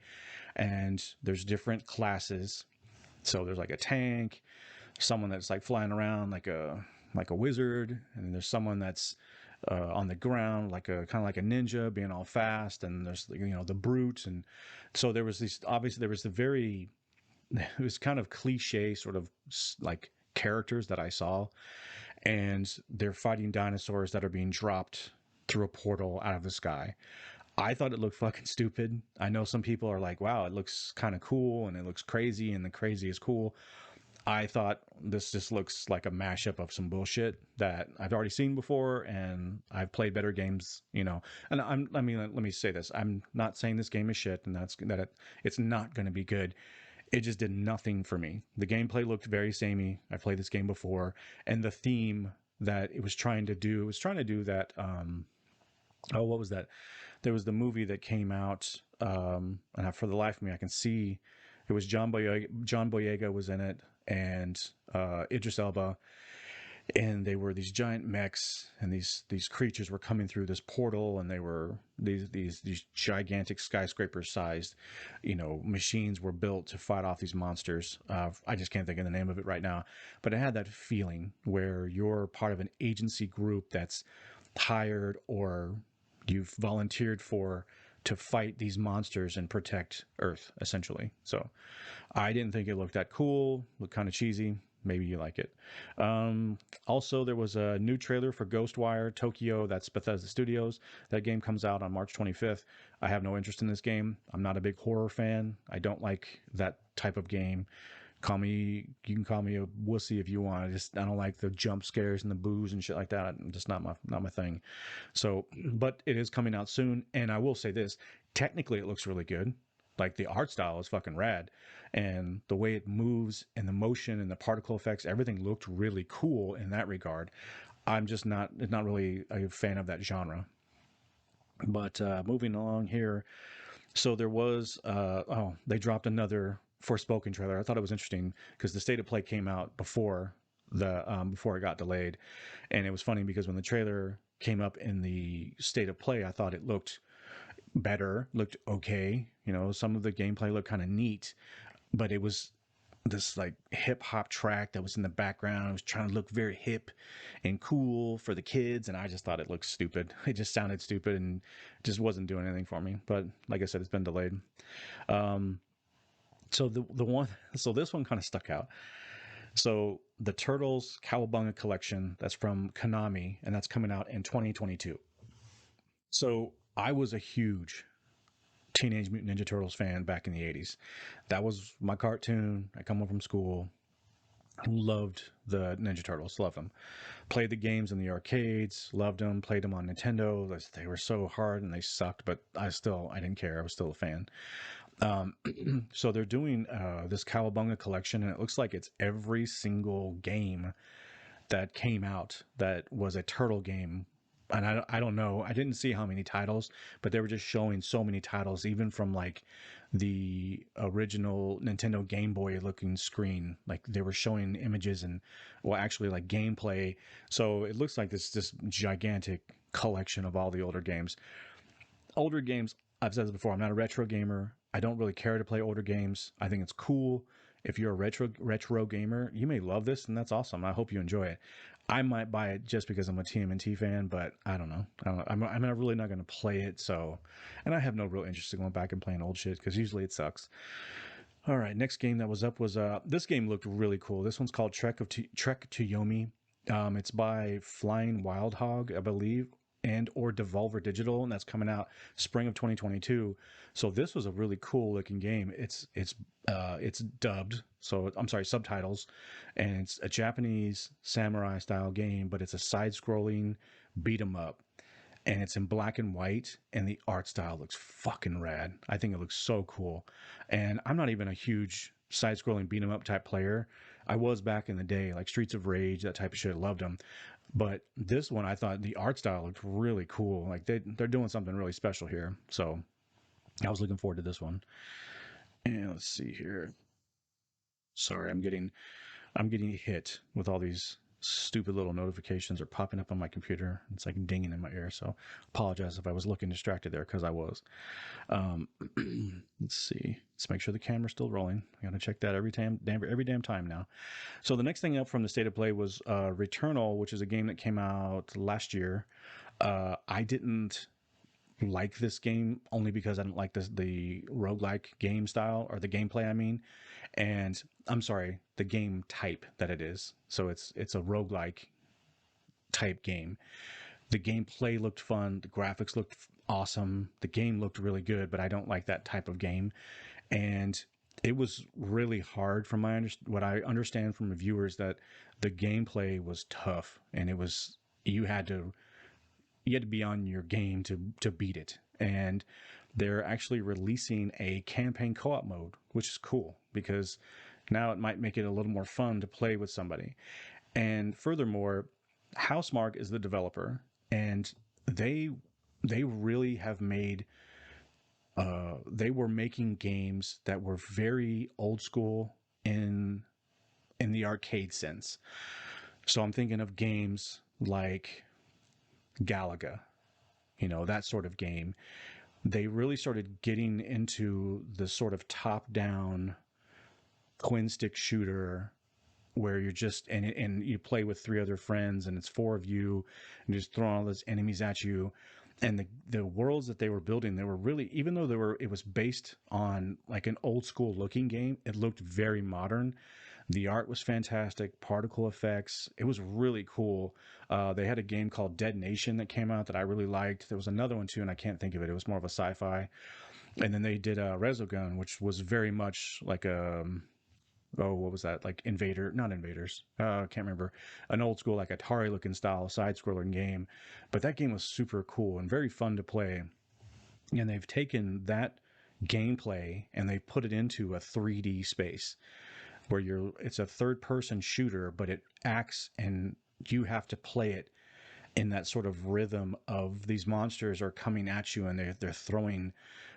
and there's different classes. So there's like a tank, someone that's like flying around like a wizard, and there's someone that's on the ground like a kind of like a ninja being all fast, and there's the brute. And so there was these, obviously there was the very, it was kind of cliche sort of like characters that I saw, and they're fighting dinosaurs that are being dropped through a portal out of the sky. I thought it looked fucking stupid. I know some people are like, wow, it looks kind of cool and it looks crazy and the crazy is cool. I thought this just looks like a mashup of some bullshit that I've already seen before, and I've played better games, And let me say this: I'm not saying this game is shit, and it's not going to be good. It just did nothing for me. The gameplay looked very samey. I played this game before, and the theme that it was trying to do, that. Oh, what was that? There was the movie that came out, for the life of me, I can see it was John Boyega. John Boyega was in it, and Idris Elba, and they were these giant mechs, and these creatures were coming through this portal, and they were these gigantic skyscraper sized, machines were built to fight off these monsters. I just can't think of the name of it right now, but it had that feeling where you're part of an agency group that's hired, or you've volunteered to fight these monsters and protect Earth, essentially. So I didn't think it looked that cool. Looked kind of cheesy. Maybe you like it. Also, there was a new trailer for Ghostwire Tokyo. That's Bethesda Studios. That game comes out on March 25th. I have no interest in this game. I'm not a big horror fan. I don't like that type of game. You can call me a wussy if you want. I don't like the jump scares and the boos and shit like that. Just not my thing. So, but it is coming out soon, and I will say this: technically, it looks really good. Like, the art style is fucking rad, and the way it moves and the motion and the particle effects, everything looked really cool in that regard. I'm just not really a fan of that genre. But moving along here, so there was they dropped another Forspoken trailer. I thought it was interesting because the state of play came out before before it got delayed, and it was funny because when the trailer came up in the state of play, I thought it looked better, looked okay. Some of the gameplay looked kind of neat, but it was this like hip hop track that was in the background. It was trying to look very hip and cool for the kids, and I just thought it looked stupid. It just sounded stupid and just wasn't doing anything for me. But like I said, it's been delayed. Um, so this one kind of stuck out. So the Turtles Cowabunga Collection, that's from Konami, and that's coming out in 2022. So I was a huge Teenage Mutant Ninja Turtles fan back in the 80s. That was my cartoon. I come home from school. Loved the Ninja Turtles. Loved them. Played the games in the arcades. Loved them. Played them on Nintendo. They were so hard and they sucked, but I didn't care. I was still a fan. So they're doing this Cowabunga collection, and it looks like it's every single game that came out that was a turtle game and I don't know. I didn't see how many titles, but they were just showing so many titles, even from like the original Nintendo Game Boy looking screen. Like they were showing images and, well, actually like gameplay. So it looks like this gigantic collection of all the older games. Older games, I've said this before, I'm not a retro gamer. I don't really care to play older games. I think it's cool. If you're a retro gamer, you may love this, and that's awesome. I hope you enjoy it. I might buy it just because I'm a TMNT fan, but I don't know. I'm not really not going to play it, so, and I have no real interest in going back and playing old shit because usually it sucks. All right, next game that was up was this game looked really cool. This one's called Trek to Yomi. It's by Flying Wild Hog, I believe, and or Devolver Digital, and that's coming out spring of 2022. So this was a really cool looking game. It's dubbed, so I'm sorry, subtitles, and it's a Japanese samurai style game, but it's a side scrolling beat 'em up, and it's in black and white, and the art style looks fucking rad. I think it looks so cool. And I'm not even a huge side scrolling beat 'em up type player. I was back in the day, like Streets of Rage, that type of shit. Loved them. But this one, I thought the art style looked really cool. Like they're doing something really special here. So I was looking forward to this one. And let's see here. Sorry, I'm getting hit with all these stupid little notifications are popping up on my computer. It's like dinging in my ear. So apologize if I was looking distracted there because I was. Um, let's see. Let's make sure the camera's still rolling. I gotta check that every damn time now. So the next thing up from the state of play was Returnal, which is a game that came out last year. I didn't like this game only because I didn't like the roguelike game style or the gameplay, I mean. And I'm sorry, the game type that it is. So it's a roguelike type game. The gameplay looked fun, the graphics looked awesome, the game looked really good, but I don't like that type of game. And it was really hard from what I understand from reviewers that the gameplay was tough and it was you had to be on your game to beat it. And they're actually releasing a campaign co-op mode, which is cool because now it might make it a little more fun to play with somebody. And furthermore, Housemarque is the developer, and they really have made they were making games that were very old school in the arcade sense. So I'm thinking of games like Galaga, that sort of game. They really started getting into the sort of top down twin stick shooter where you're just and you play with three other friends and it's four of you and just throwing all those enemies at you. And the worlds that they were building, they were really, even though it was based on like an old school looking game, it looked very modern. The art was fantastic, particle effects. It was really cool. They had a game called Dead Nation that came out that I really liked. There was another one too, and I can't think of it. It was more of a sci-fi. And then they did Resogun, which was very much like a what was that? Like not Invaders. I can't remember. An old school like Atari looking style side scrolling game, but that game was super cool and very fun to play. And they've taken that gameplay and they put it into a 3D space where it's a third person shooter, but it acts and you have to play it in that sort of rhythm of these monsters are coming at you and they're throwing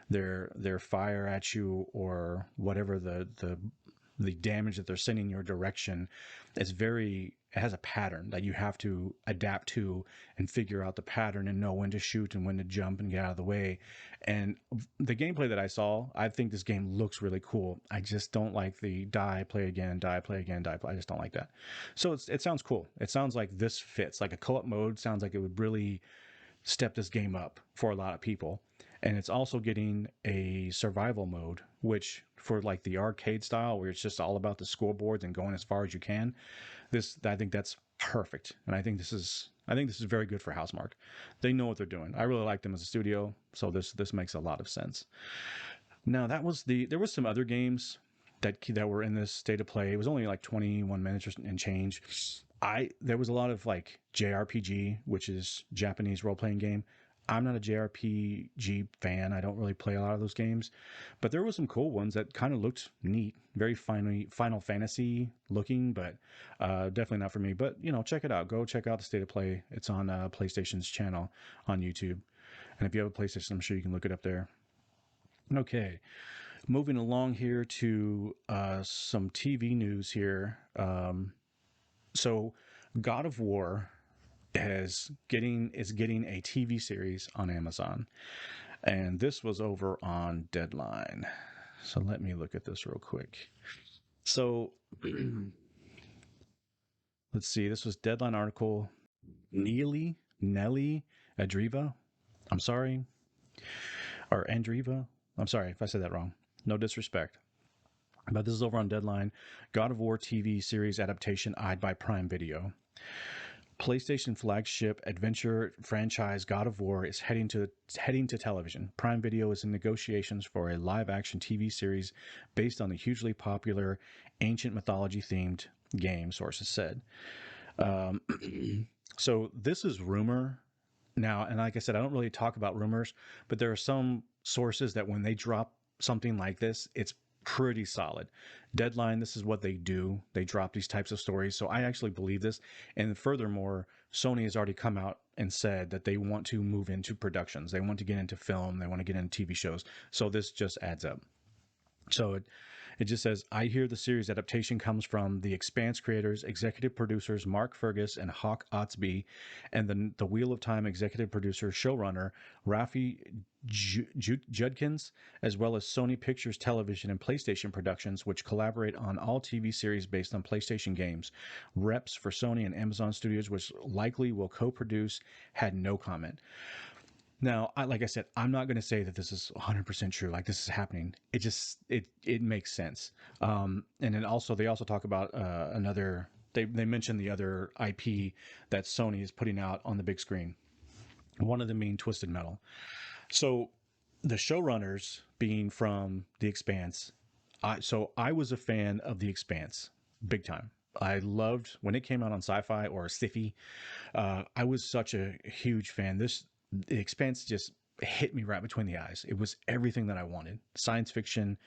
their fire at you or whatever the damage that they're sending your direction. It has a pattern that you have to adapt to and figure out the pattern and know when to shoot and when to jump and get out of the way. And the gameplay that I saw, I think this game looks really cool. I just don't like the die, play again, die, play again, die, play. I just don't like that. So it sounds cool. It sounds like this fits. Like a co-op mode sounds like it would really step this game up for a lot of people. And it's also getting a survival mode, which for like the arcade style where it's just all about the scoreboards and going as far as you can, I think that's perfect. And I think this is very good for Housemarque. They know what they're doing. I really like them as a studio, so this makes a lot of sense. Now there was some other games that were in this state of play. It was only like 21 minutes and change. There was a lot of like JRPG, which is Japanese role playing game. I'm not a JRPG fan. I don't really play a lot of those games, but there were some cool ones that kind of looked neat, very Final Fantasy looking, but definitely not for me. But check it out. Go check out the State of Play. It's on PlayStation's channel on YouTube, and if you have a PlayStation, I'm sure you can look it up there. Okay, moving along here to some TV news here. So, God of War is getting a TV series on Amazon, and this was over on Deadline. So let me look at this real quick. So let's see. This was Deadline article. Nelly Adriva. I'm sorry, or Andriva. I'm sorry if I said that wrong. No disrespect. But this is over on Deadline. God of War TV series adaptation eyed by Prime Video. PlayStation flagship adventure franchise God of War is heading to television. Prime Video is in negotiations for a live-action TV series based on the hugely popular ancient mythology-themed game, sources said. So this is rumor now, and like I said, I don't really talk about rumors, but there are some sources that when they drop something like this, it's pretty solid. Deadline, this is what they do. They drop these types of stories. So I actually believe this. And furthermore, Sony has already come out and said that they want to move into productions. They want to get into film. They want to get into TV shows. So this just adds up. So it just says, I hear the series adaptation comes from The Expanse creators, executive producers Mark Fergus and Hawk Otsby, and the Wheel of Time executive producer, showrunner Rafi Judkins, as well as Sony Pictures Television and PlayStation Productions, which collaborate on all TV series based on PlayStation games. Reps for Sony and Amazon Studios, which likely will co-produce, had no comment. Now, like I said, I'm not going to say that this is 100% true. Like this is happening. It makes sense. And then they also talk about another. They mentioned the other IP that Sony is putting out on the big screen. One of them being Twisted Metal. So the showrunners being from The Expanse. I was a fan of The Expanse, big time. I loved when it came out on Sci-Fi or Sci-Fi. I was such a huge fan. The Expanse just hit me right between the eyes. It was everything that I wanted. Science fiction,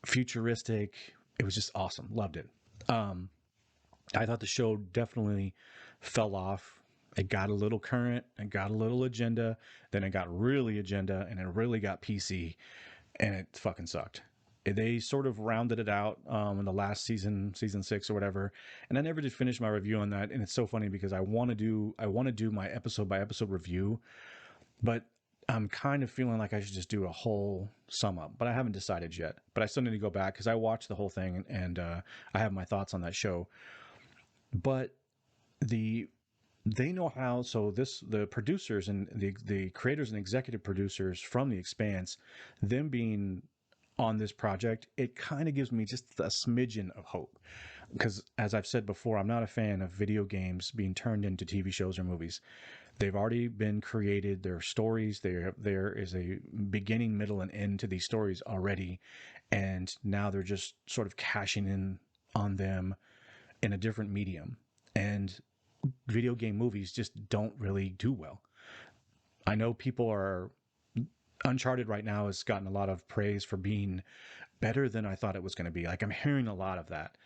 futuristic. It was just awesome. Loved it. I thought the show definitely fell off. It got a little current. It got a little agenda. Then it got really agenda, and it really got PC, and it fucking sucked. They sort of rounded it out in the last season 6 or whatever, and I never did finish my review on that. And it's so funny because I want to do my episode by episode review, but I'm kind of feeling like I should just do a whole sum up, but I haven't decided yet. But I still need to go back because I watched the whole thing, and I have my thoughts on that show. But they know how. So the producers and the creators and executive producers from The Expanse, them being on this project, it kind of gives me just a smidgen of hope. Because as I've said before, I'm not a fan of video games being turned into TV shows or movies. They've already been created. There are stories. There is a beginning, middle, and end to these stories already. And now they're just sort of cashing in on them in a different medium. And video game movies just don't really do well. I know people are Uncharted right now has gotten a lot of praise for being better than I thought it was going to be. Like I'm hearing a lot of that.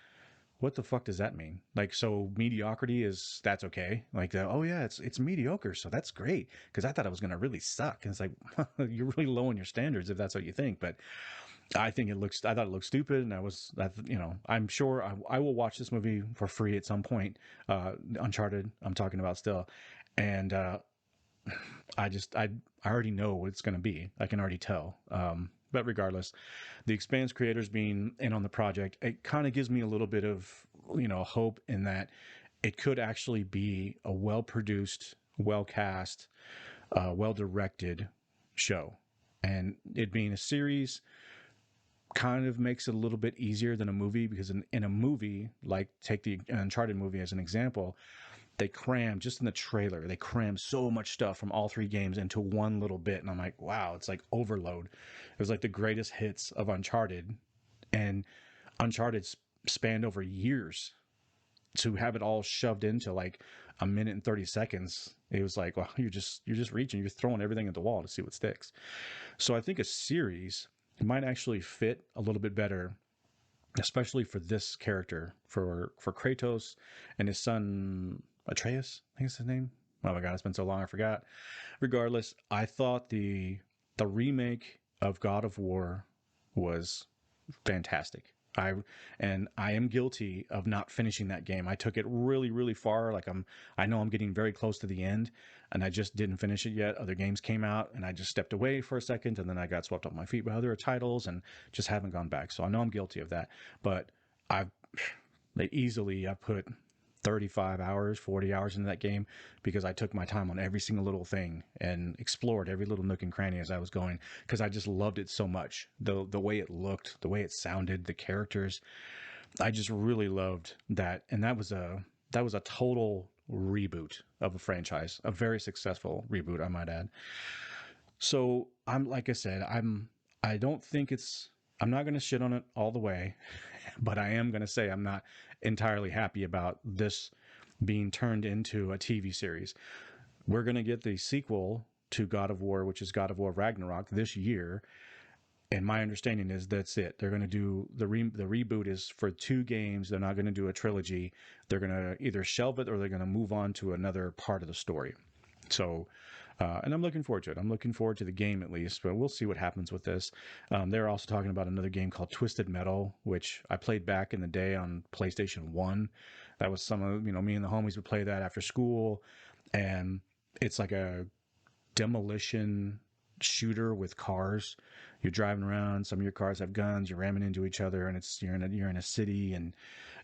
What the fuck does that mean? Like, so mediocrity that's okay. Like, oh yeah, it's mediocre, so that's great. Because I thought it was going to really suck. And it's like you're really low on your standards if that's what you think. But I thought it looked stupid, and I'm sure I will watch this movie for free at some point. Uncharted, I'm talking about still, and I already know what it's going to be. I can already tell. But regardless, The Expanse creators being in on the project, it kind of gives me a little bit of, hope in that it could actually be a well-produced, well-cast, well-directed show. And it being a series kind of makes it a little bit easier than a movie, because in a movie, like take the Uncharted movie as an example, they cram, just in the trailer, they cram so much stuff from all 3 games into one little bit. And I'm like, wow, it's like overload. It was like the greatest hits of Uncharted, and Uncharted spanned over years. to have it all shoved into like a minute and 30 seconds, it was like, well, you're just reaching, you're throwing everything at the wall to see what sticks. So I think a series might actually fit a little bit better, especially for this character, for Kratos and his son Atreus, I think is his name. Oh my god, it's been so long I forgot. Regardless, I thought the remake of God of War was fantastic. I am guilty of not finishing that game. I took it really, really far. Like I know I'm getting very close to the end, and I just didn't finish it yet. Other games came out, and I just stepped away for a second, and then I got swept off my feet by other titles, and just haven't gone back. So I know I'm guilty of that. But I've I put 35 hours, 40 hours into that game because I took my time on every single little thing and explored every little nook and cranny as I was going, because I just loved it so much. The way it looked, the way it sounded, the characters. I just really loved that. And that was a total reboot of a franchise, a very successful reboot, I might add. So I'm like I said, I don't think I'm not going to shit on it all the way, but I am going to say I'm not entirely happy about this being turned into a TV series. We're going to get the sequel to God of War, which is God of War Ragnarok, this year. And my understanding is that's it. They're going to do the reboot is for 2 games. They're not going to do a trilogy. They're going to either shelve it or they're going to move on to another part of the story. So, and I'm looking forward to it. I'm looking forward to the game at least, but we'll see what happens with this. They're also talking about another game called Twisted Metal, which I played back in the day on PlayStation 1. That was some of, me and the homies would play that after school. And it's like a demolition shooter with cars. You're driving around, some of your cars have guns, you're ramming into each other, and you're in a city, and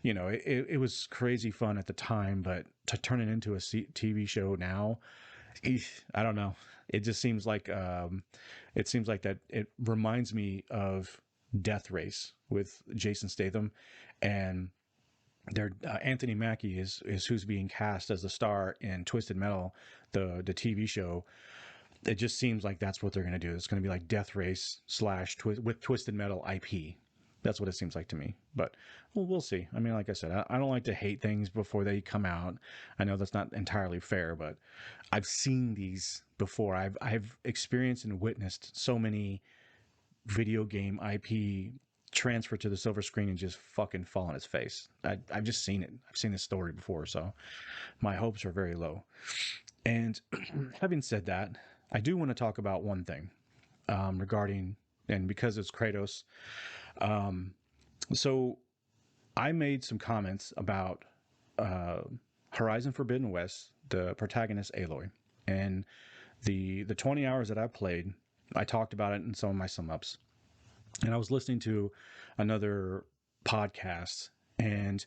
it was crazy fun at the time, but to turn it into a TV show now, I don't know. It just seems like that it reminds me of Death Race with Jason Statham, and Anthony Mackie is who's being cast as the star in Twisted Metal, the TV show. It just seems like that's what they're going to do. It's going to be like Death Race / with Twisted Metal IP. That's what it seems like to me. But we'll see. I mean, like I said, I don't like to hate things before they come out. I know that's not entirely fair, but I've seen these before. I've experienced and witnessed so many video game IP transfer to the silver screen and just fucking fall on its face. I've just seen it. I've seen this story before, so my hopes are very low. And having said that, I do want to talk about one thing regarding, and because it's Kratos. So I made some comments about Horizon Forbidden West, the protagonist Aloy, and the 20 hours that I played. I talked about it in some of my sum ups, and I was listening to another podcast, and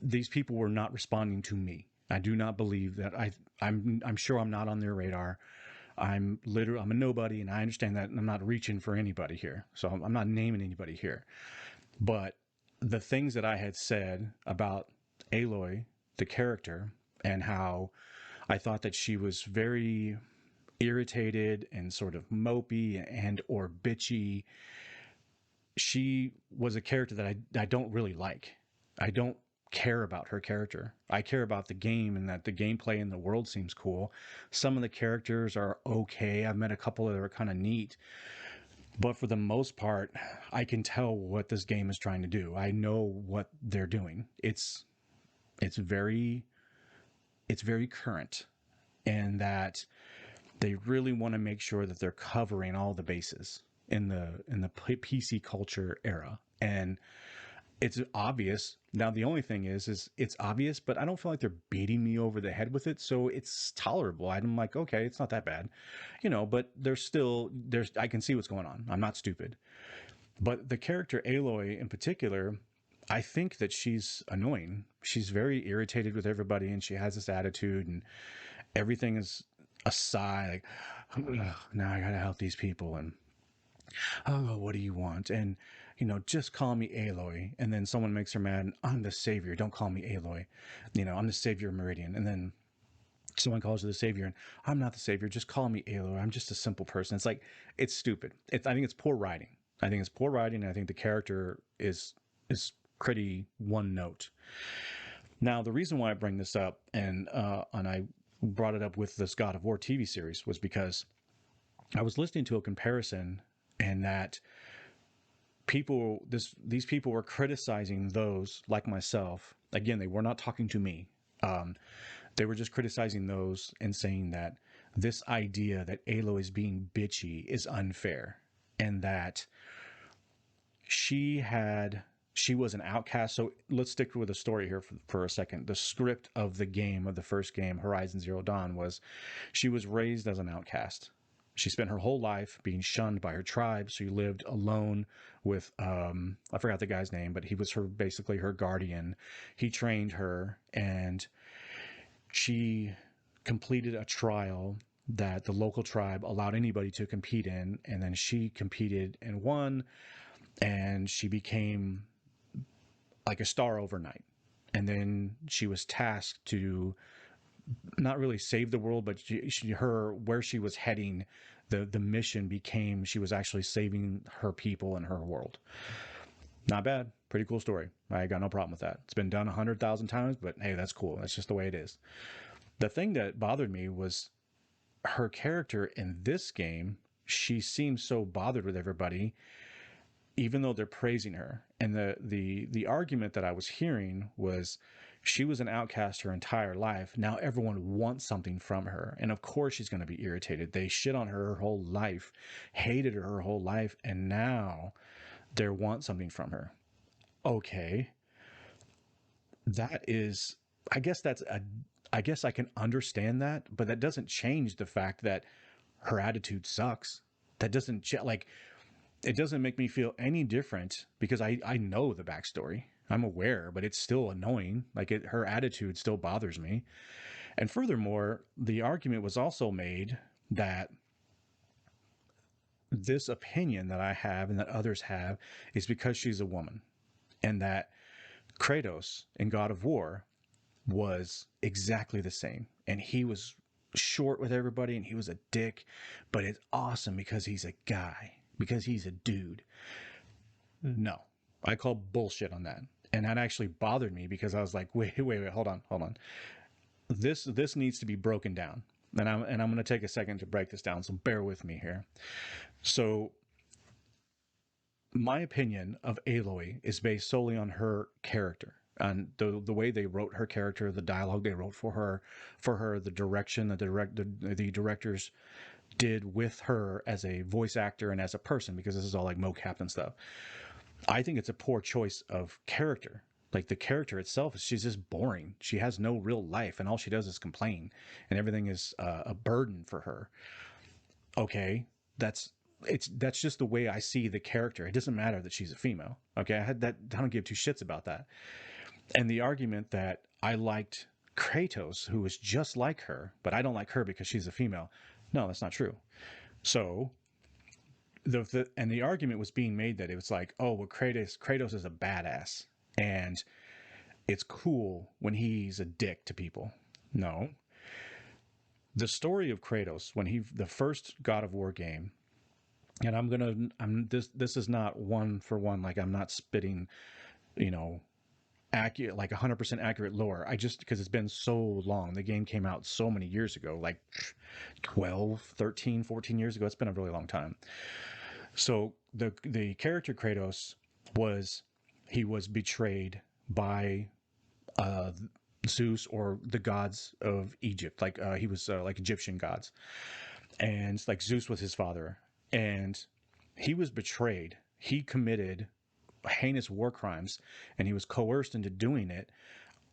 these people were not responding to me. I do not believe that I'm sure I'm not on their radar. I'm a nobody, and I understand that, and I'm not reaching for anybody here. So I'm not naming anybody here. But the things that I had said about Aloy, the character, and how I thought that she was very irritated and sort of mopey and or bitchy. She was a character that I don't really like. I don't care about her character. I care about the game and that the gameplay and the world seems cool. Some of the characters are okay. I've met a couple that are kind of neat. But for the most part, I can tell what this game is trying to do. I know what they're doing. It's very current, and that they really want to make sure that they're covering all the bases in the PC culture era. And it's obvious. Now, the only thing is it's obvious, but I don't feel like they're beating me over the head with it. So it's tolerable. I'm like, okay, it's not that bad, but I can see what's going on. I'm not stupid. But the character Aloy in particular, I think that she's annoying. She's very irritated with everybody, and she has this attitude, and everything is a sigh, like, now I gotta help these people, and oh, what do you want? And just call me Aloy. And then someone makes her mad, and I'm the savior. Don't call me Aloy. I'm the savior of Meridian. And then someone calls her the savior, and I'm not the savior. Just call me Aloy. I'm just a simple person. It's like, it's stupid. I think it's poor writing. I think it's poor writing. And I think the character is pretty one note. Now, the reason why I bring this up, and I brought it up with this God of War TV series, was because I was listening to a comparison, and that these people were criticizing those like myself. Again, they were not talking to me. They were just criticizing those and saying that this idea that Aloy is being bitchy is unfair, and that she was an outcast. So let's stick with the story here for a second. The script of the game, of the first game, Horizon Zero Dawn, was she was raised as an outcast. She spent her whole life being shunned by her tribe. She lived alone with I forgot the guy's name, but he was basically her guardian. He trained her, and she completed a trial that the local tribe allowed anybody to compete in, and then she competed and won, and she became like a star overnight. And then she was tasked to not really save the world, but where she was heading, the mission became she was actually saving her people and her world. Not bad. Pretty cool story. I got no problem with that. It's been done 100,000 times, but hey, that's cool. That's just the way it is. The thing that bothered me was her character in this game. She seems so bothered with everybody, even though they're praising her. And the argument that I was hearing was she was an outcast her entire life. Now everyone wants something from her. And of course she's going to be irritated. They shit on her whole life, hated her whole life, and now they want something from her. Okay. That is, I guess I guess I can understand that, but that doesn't change the fact that her attitude sucks. That doesn't, like, it doesn't make me feel any different because I know the backstory. I'm aware, but it's still annoying. Like, her attitude still bothers me. And furthermore, the argument was also made that this opinion that I have and that others have is because she's a woman, and that Kratos in God of War was exactly the same. And he was short with everybody and he was a dick, but it's awesome because he's a guy, because he's a dude. No, I call bullshit on that. And that actually bothered me because I was like, wait, hold on. This needs to be broken down. And I'm going to take a second to break this down. So bear with me here. So my opinion of Aloy is based solely on her character, and the way they wrote her character, the dialogue they wrote for her, the direction the directors did with her as a voice actor and as a person, because this is all like mocap and stuff. I think it's a poor choice of character. Like, the character itself, she's just boring. She has no real life, and all she does is complain, and everything is a burden for her. Okay, that's just the way I see the character. It doesn't matter that she's a female. Okay, I don't give two shits about that. And the argument that I liked Kratos, who was just like her, but I don't like her because she's a female. No, that's not true. So the argument was being made that it was like, oh, well, Kratos is a badass, and it's cool when he's a dick to people. No. The story of Kratos, when the first God of War game, and this is not one for one, like, I'm not spitting, accurate, like 100% accurate lore. I just, because it's been so long. The game came out so many years ago, like 12, 13, 14 years ago. It's been a really long time. So the character Kratos he was betrayed by Zeus, or the gods of Egypt. Like, he was like Egyptian gods, and like Zeus was his father, and he was betrayed. He committed heinous war crimes, and he was coerced into doing it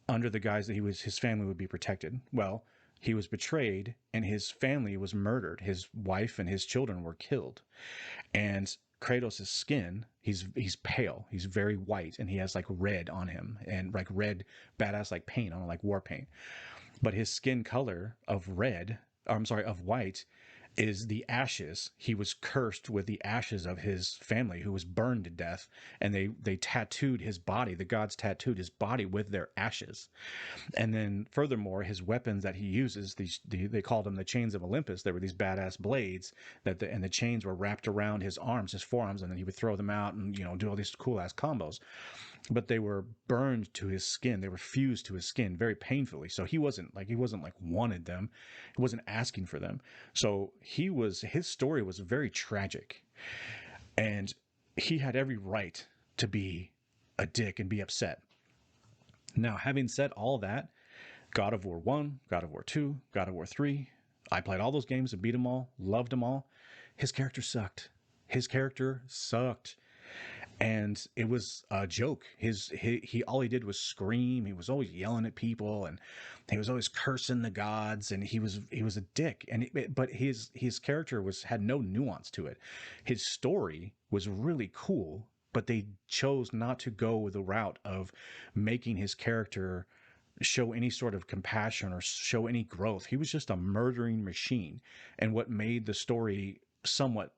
under the guise that his family would be protected. Well, he was betrayed, and his family was murdered. His wife and his children were killed. And Kratos' skin, he's pale, he's very white, and he has like red on him, and like red badass like paint on, like war paint. But his skin color of of white, is the ashes. He was cursed with the ashes of his family, who was burned to death, and they tattooed his body. The gods tattooed his body with their ashes. And then furthermore, his weapons that he uses, they called them the chains of Olympus. They were these badass blades and the chains were wrapped around his arms, his forearms, and then he would throw them out and do all these cool ass combos. but they were burned to his skin. They were fused to his skin very painfully. So he wasn't like wanted them. He wasn't asking for them. So his story was very tragic, and he had every right to be a dick and be upset. Now, having said all that, God of War 1, God of War 2, God of War 3, I played all those games and beat them all, loved them all. His character sucked. His character sucked. And it was a joke. He all he did was scream. He was always yelling at people, and he was always cursing the gods, and he was a dick. But his character had no nuance to it. His story was really cool, but they chose not to go the route of making his character show any sort of compassion or show any growth. He was just a murdering machine. And what made the story somewhat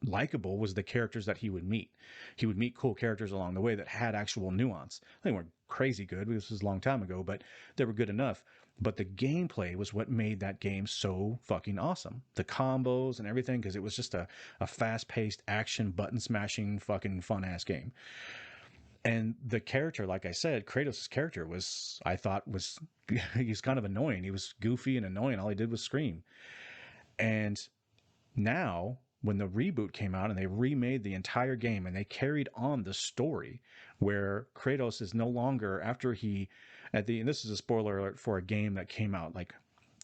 likable was the characters that he would meet. He would meet cool characters along the way that had actual nuance. They weren't crazy good. This was a long time ago, but they were good enough. But the gameplay was what made that game so fucking awesome. The combos and everything, because it was just a fast-paced action, button-smashing, fucking fun-ass game. And the character, like I said, Kratos' character I thought he's kind of annoying. He was goofy and annoying. All he did was scream. And now, when the reboot came out and they remade the entire game and they carried on the story where Kratos is no longer, and this is a spoiler alert for a game that came out like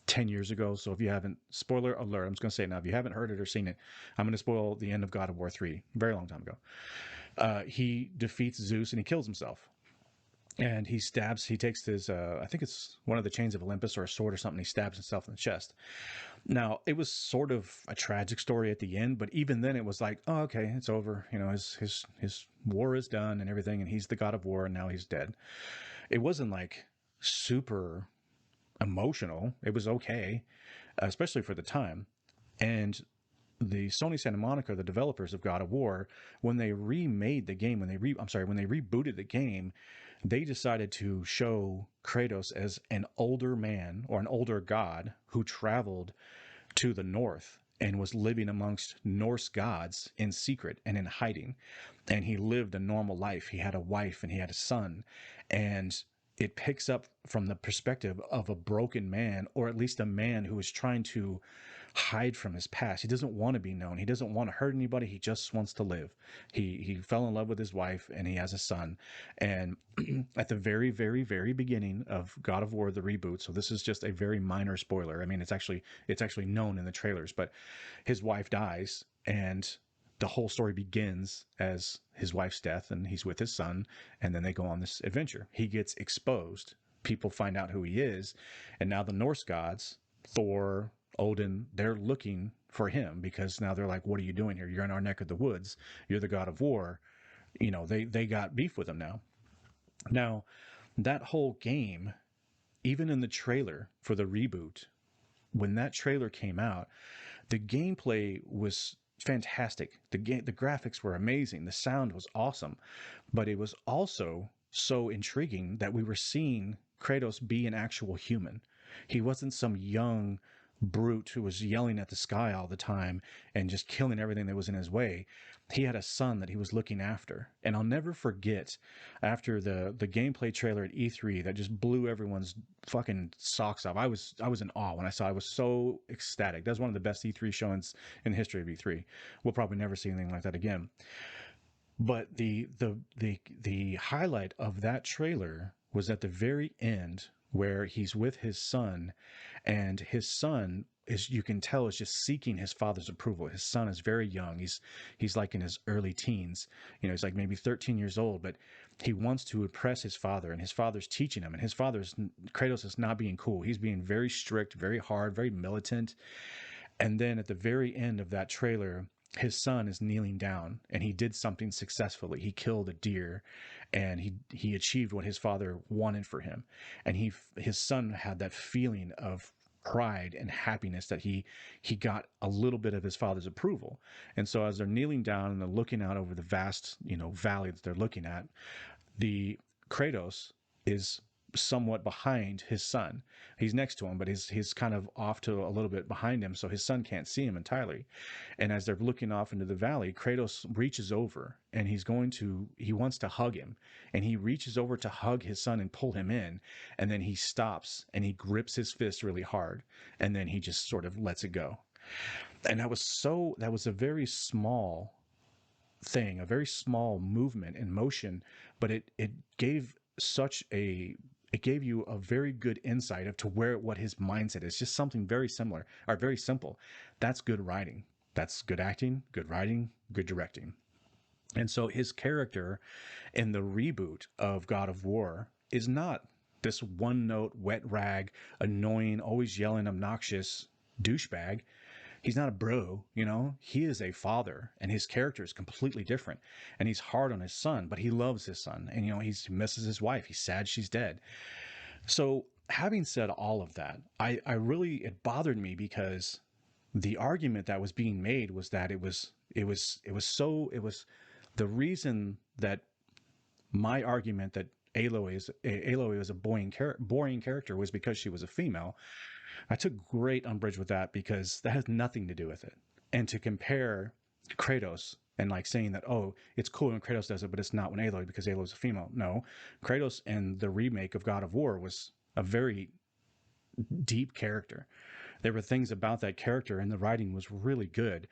10 years ago. So if you haven't, spoiler alert, I'm just going to say it now. If you haven't heard it or seen it, I'm going to spoil the end of God of War 3, very long time ago. He defeats Zeus and he kills himself. And he takes his, I think it's one of the chains of Olympus or a sword or something. He stabs himself in the chest. Now, it was sort of a tragic story at the end, but even then it was like, oh, okay, it's over. You know, his war is done and everything, and he's the god of war, and now he's dead. It wasn't like super emotional. It was okay, especially for the time. And the Sony Santa Monica, the developers of God of War, when they remade the game, when they rebooted the game, they decided to show Kratos as an older man or an older god who traveled to the north and was living amongst Norse gods in secret and in hiding. And he lived a normal life. He had a wife and he had a son. And it picks up from the perspective of a broken man, or at least a man who is trying to hide from his past. He doesn't want to be known. He doesn't want to hurt anybody. He just wants to live. He fell in love with his wife and he has a son. And at the very, very, very beginning of God of War, the reboot, so this is just a very minor spoiler. I mean, it's actually known in the trailers, but his wife dies and the whole story begins as his wife's death and he's with his son, and then they go on this adventure. He gets exposed. People find out who he is, and now the Norse gods, Thor, Odin, they're looking for him because now they're like, what are you doing here? You're in our neck of the woods. You're the god of war. You know, they got beef with him now. Now, that whole game, even in the trailer for the reboot, when that trailer came out, the gameplay was fantastic. The graphics were amazing. The sound was awesome, but it was also so intriguing that we were seeing Kratos be an actual human. He wasn't some young brute who was yelling at the sky all the time and just killing everything that was in his way. He had a son that he was looking after. And I'll never forget, after the gameplay trailer at E3 that just blew everyone's fucking socks off. I was in awe when I saw it. I was so ecstatic. That was one of the best E3 showings in the history of E3. We'll probably never see anything like that again. But the highlight of that trailer was at the very end, where he's with his son, and his son is, you can tell, is just seeking his father's approval. His son is very young. He's like in his early teens. You know, he's like maybe 13 years old, but he wants to impress his father, and his father's teaching him, and Kratos is not being cool. He's being very strict, very hard, very militant. And then at the very end of that trailer, his son is kneeling down and he did something successfully. He killed a deer and he achieved what his father wanted for him. And his son had that feeling of pride and happiness that he got a little bit of his father's approval. And so as they're kneeling down and they're looking out over the vast, valley that they're looking at, the Kratos is somewhat behind his son. He's next to him, but he's kind of off to a little bit behind him, so his son can't see him entirely. And as they're looking off into the valley, Kratos reaches over and he wants to hug him. And he reaches over to hug his son and pull him in. And then he stops and he grips his fist really hard. And then he just sort of lets it go. And that was a very small thing, a very small movement in motion, but it gave it gave you a very good insight of to what his mindset is. Just something very similar or very simple. That's good writing. That's good acting, good writing, good directing. And so his character in the reboot of God of War is not this one note, wet rag, annoying, always yelling, obnoxious douchebag. He's not a bro, you know, he is a father, and his character is completely different. And he's hard on his son, but he loves his son. And, you know, he misses his wife. He's sad she's dead. So having said all of that, I really, it bothered me because the argument that was being made was that it was the reason that my argument that Aloy is a boring character was because she was a female. I took great umbrage with that because that has nothing to do with it. And to compare Kratos and like saying that, oh, it's cool when Kratos does it, but it's not when Aloy because Aloy is a female. No, Kratos in the remake of God of War was a very deep character. There were things about that character and the writing was really good.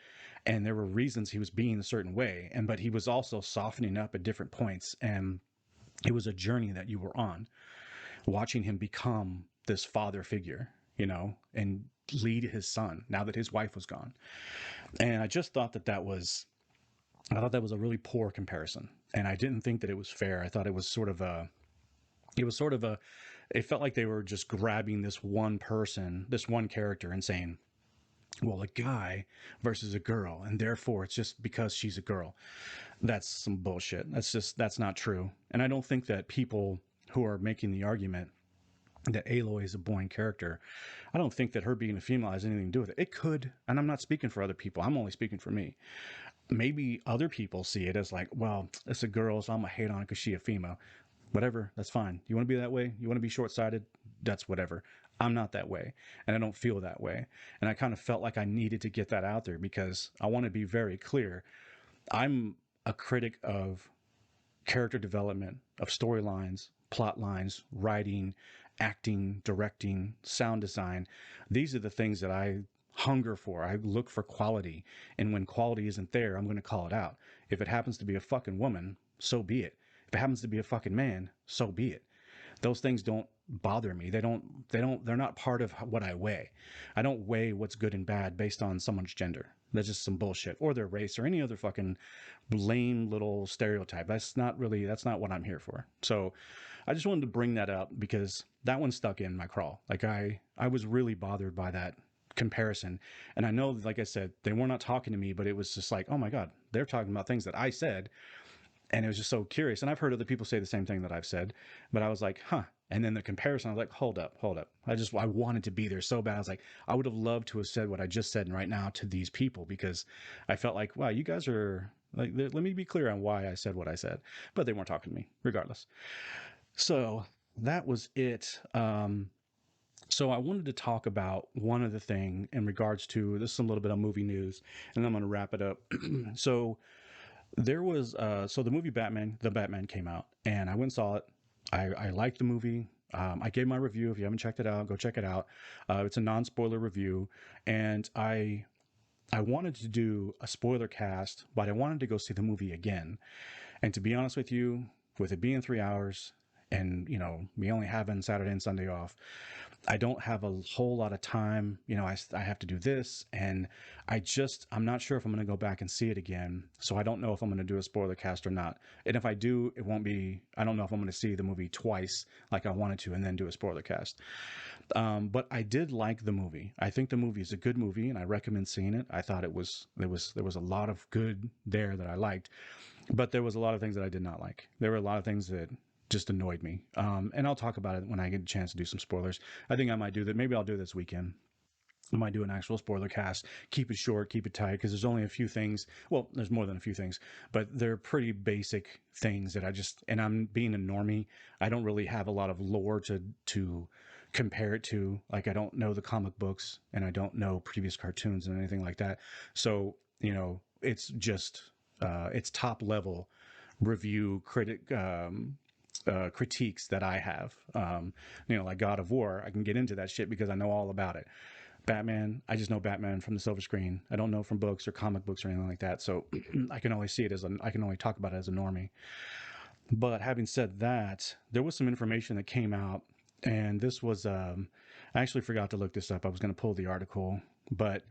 And there were reasons he was being a certain way. But he was also softening up at different points. And it was a journey that you were on, watching him become this father figure, you know, and lead his son now that his wife was gone. And I just thought that I thought that was a really poor comparison. And I didn't think that it was fair. I thought it was sort of it felt like they were just grabbing this one person, this one character and saying, well, a guy versus a girl, and therefore it's just because she's a girl. That's some bullshit. That's not true. And I don't think that people who are making the argument that Aloy is a boring character, I don't think that her being a female has anything to do with it. It could, and I'm not speaking for other people. I'm only speaking for me. Maybe other people see it as like, well, it's a girl, so I'm gonna hate on it because she's a female. Whatever, that's fine. You want to be that way? You want to be short-sighted? That's whatever. I'm not that way, and I don't feel that way. And I kind of felt like I needed to get that out there because I want to be very clear. I'm a critic of character development, of storylines, plot lines, writing, acting, directing, sound design. These are the things that I hunger for. I look for quality. And when quality isn't there, I'm going to call it out. If it happens to be a fucking woman, so be it. If it happens to be a fucking man, so be it. Those things don't bother me. They're not part of what I weigh. I don't weigh what's good and bad based on someone's gender. That's just some bullshit, or their race, or any other fucking lame little stereotype. That's not what I'm here for. So I just wanted to bring that up because that one stuck in my craw. Like I was really bothered by that comparison. And I know, like I said, they were not talking to me, but it was just like, oh my God, they're talking about things that I said. And it was just so curious. And I've heard other people say the same thing that I've said, but I was like, huh. And then the comparison, I was like, hold up. I wanted to be there so bad. I was like, I would have loved to have said what I just said right now to these people, because I felt like, wow, you guys are like, let me be clear on why I said what I said, but they weren't talking to me regardless. So that was it. So I wanted to talk about one other thing in regards to this, some little bit of movie news, and then I'm going to wrap it up. So there was, so the movie The Batman came out, and I went and saw it. I liked the movie. I gave my review. If you haven't checked it out, go check it out. It's a non-spoiler review, and I wanted to do a spoiler cast, but I wanted to go see the movie again. And to be honest with you, with it being 3 hours, and you know, me only having Saturday and Sunday off, I don't have a whole lot of time. You know, I have to do this, and I'm not sure if I'm going to go back and see it again. So I don't know if I'm going to do a spoiler cast or not. And if I do, I don't know if I'm going to see the movie twice like I wanted to and then do a spoiler cast. But I did like the movie. I think the movie is a good movie, and I recommend seeing it. I thought there was a lot of good there that I liked, but there was a lot of things that I did not like. There were a lot of things that just annoyed me. And I'll talk about it when I get a chance to do some spoilers. I think I might do that. Maybe I'll do it this weekend. I might do an actual spoiler cast. Keep it short, keep it tight, because there's only a few things. Well, there's more than a few things, but they're pretty basic things that I just, and I'm being a normie. I don't really have a lot of lore to compare it to. Like, I don't know the comic books, and I don't know previous cartoons and anything like that. So, it's just it's top level review critiques that I have. Like God of War, I can get into that shit because I know all about it. Batman, I just know Batman from the silver screen. I don't know from books or comic books or anything like that. So I can only see it I can only talk about it as a normie. But having said that, there was some information that came out, and this was, I actually forgot to look this up. I was going to pull the article, but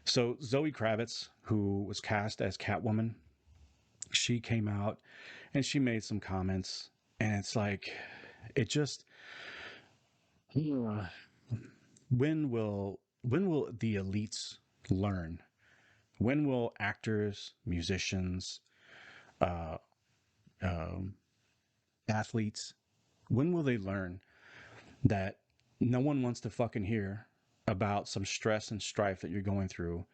so Zoe Kravitz, who was cast as Catwoman, she came out and she made some comments, and it's like, it just, when will the elites learn? When will actors, musicians, uh, um, athletes, when will they learn that no one wants to fucking hear about some stress and strife that you're going through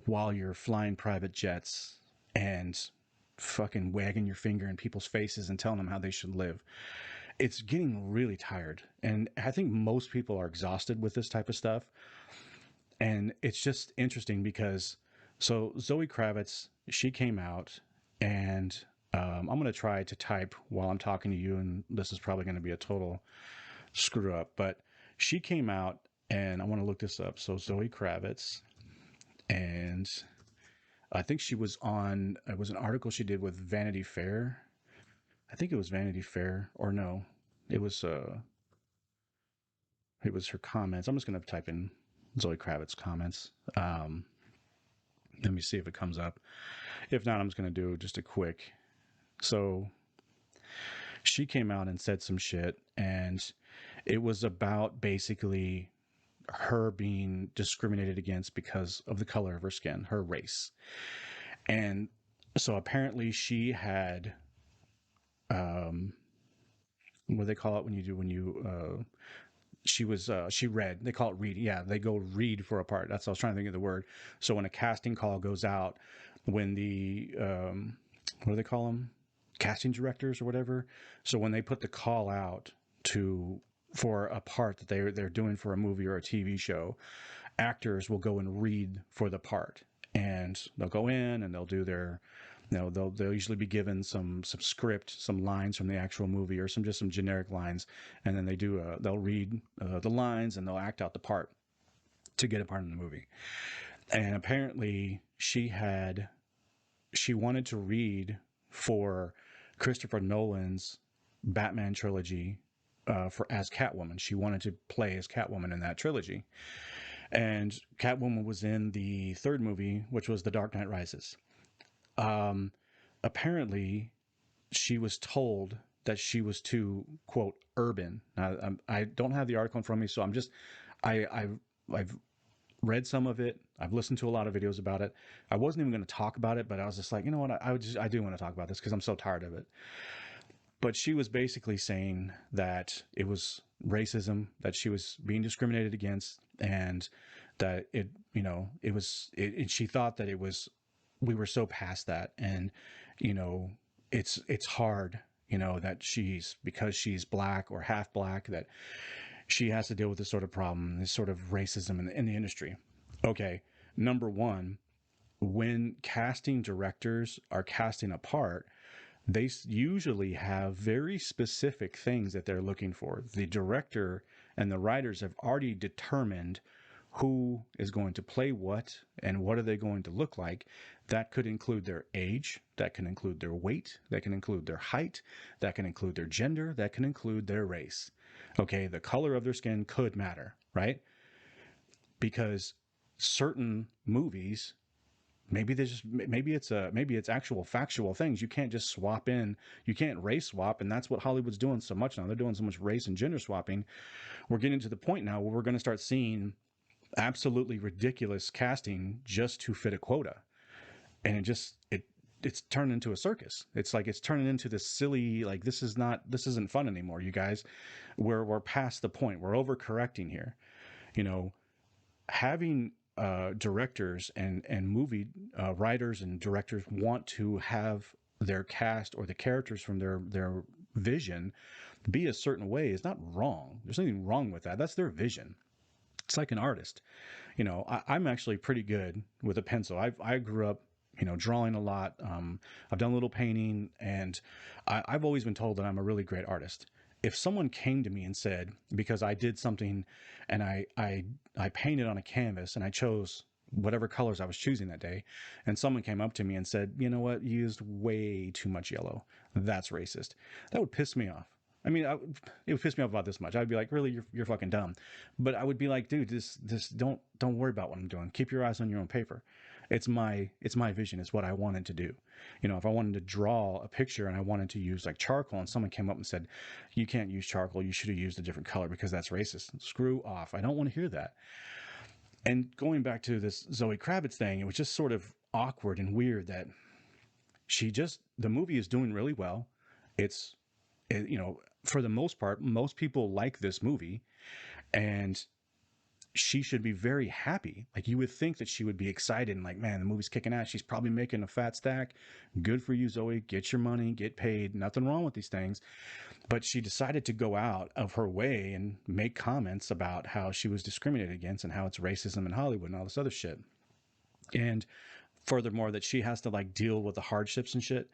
while you're flying private jets and fucking wagging your finger in people's faces and telling them how they should live? It's getting really tired. And I think most people are exhausted with this type of stuff. And it's just interesting because so Zoe Kravitz, she came out, and I'm going to try to type while I'm talking to you, and this is probably going to be a total screw up, but she came out, and I want to look this up. So Zoe Kravitz, and I think she was on, it was an article she did with Vanity Fair. I think it was Vanity Fair, or no, it was it was her comments. I'm just going to type in Zoe Kravitz comments. Let me see if it comes up. If not, I'm just going to do just a quick. So she came out and said some shit, and it was about basically her being discriminated against because of the color of her skin, her race. And so apparently she had, what do they call it she read, they call it read. Yeah, they go read for a part. That's what I was trying to think of the word. So when a casting call goes out, when the, what do they call them? Casting directors or whatever. So when they put the call out for a part that they're doing for a movie or a TV show, actors will go and read for the part, and they'll go in and they'll do their, they'll usually be given some script, some lines from the actual movie, or some generic lines, and then they'll read the lines, and they'll act out the part to get a part in the movie. And apparently she wanted to read for Christopher Nolan's Batman trilogy, for as Catwoman. She wanted to play as Catwoman in that trilogy. And Catwoman was in the third movie, which was The Dark Knight Rises. Apparently, she was told that she was too, quote, urban. Now, I don't have the article in front of me, so I've read some of it. I've listened to a lot of videos about it. I wasn't even going to talk about it, but I was just like, you know what? I do want to talk about this because I'm so tired of it. But she was basically saying that it was racism, that she was being discriminated against, and that she thought that we were so past that. And, it's hard, that because she's black or half black, that she has to deal with this sort of problem, this sort of racism in the industry. Okay. Number one, when casting directors are casting a part, they usually have very specific things that they're looking for. The director and the writers have already determined who is going to play what and what are they going to look like. That could include their age, that can include their weight, that can include their height, that can include their gender, that can include their race. Okay, the color of their skin could matter, right? Because certain movies, maybe it's actual factual things. You can't just swap in. You can't race swap, and that's what Hollywood's doing so much now. They're doing so much race and gender swapping. We're getting to the point now where we're going to start seeing absolutely ridiculous casting just to fit a quota, and it's turned into a circus. It's like it's turning into this silly, like, this isn't fun anymore, you guys. We're past the point. We're overcorrecting here. having directors and movie writers and directors want to have their cast or the characters from their vision be a certain way is not wrong. There's nothing wrong with that. That's their vision. It's like an artist. I'm actually pretty good with a pencil. I grew up, drawing a lot. I've done a little painting, and I've always been told that I'm a really great artist. If someone came to me and said, because I did something and I painted on a canvas and I chose whatever colors I was choosing that day, and someone came up to me and said, you know what, you used way too much yellow, that's racist, that would piss me off. I mean, it would piss me off about this much. I'd be like, really, you're fucking dumb. But I would be like, dude, this don't worry about what I'm doing. Keep your eyes on your own paper. It's my vision. It's what I wanted to do. If I wanted to draw a picture and I wanted to use like charcoal, and someone came up and said, you can't use charcoal, you should have used a different color because that's racist. Screw off. I don't want to hear that. And going back to this Zoe Kravitz thing, it was just sort of awkward and weird that the movie is doing really well. It's, for the most part, most people like this movie, and she should be very happy. Like, you would think that she would be excited and like, man, the movie's kicking ass. She's probably making a fat stack. Good for you, Zoe. Get your money, get paid. Nothing wrong with these things. But she decided to go out of her way and make comments about how she was discriminated against and how it's racism in Hollywood and all this other shit. And furthermore, that she has to like deal with the hardships and shit.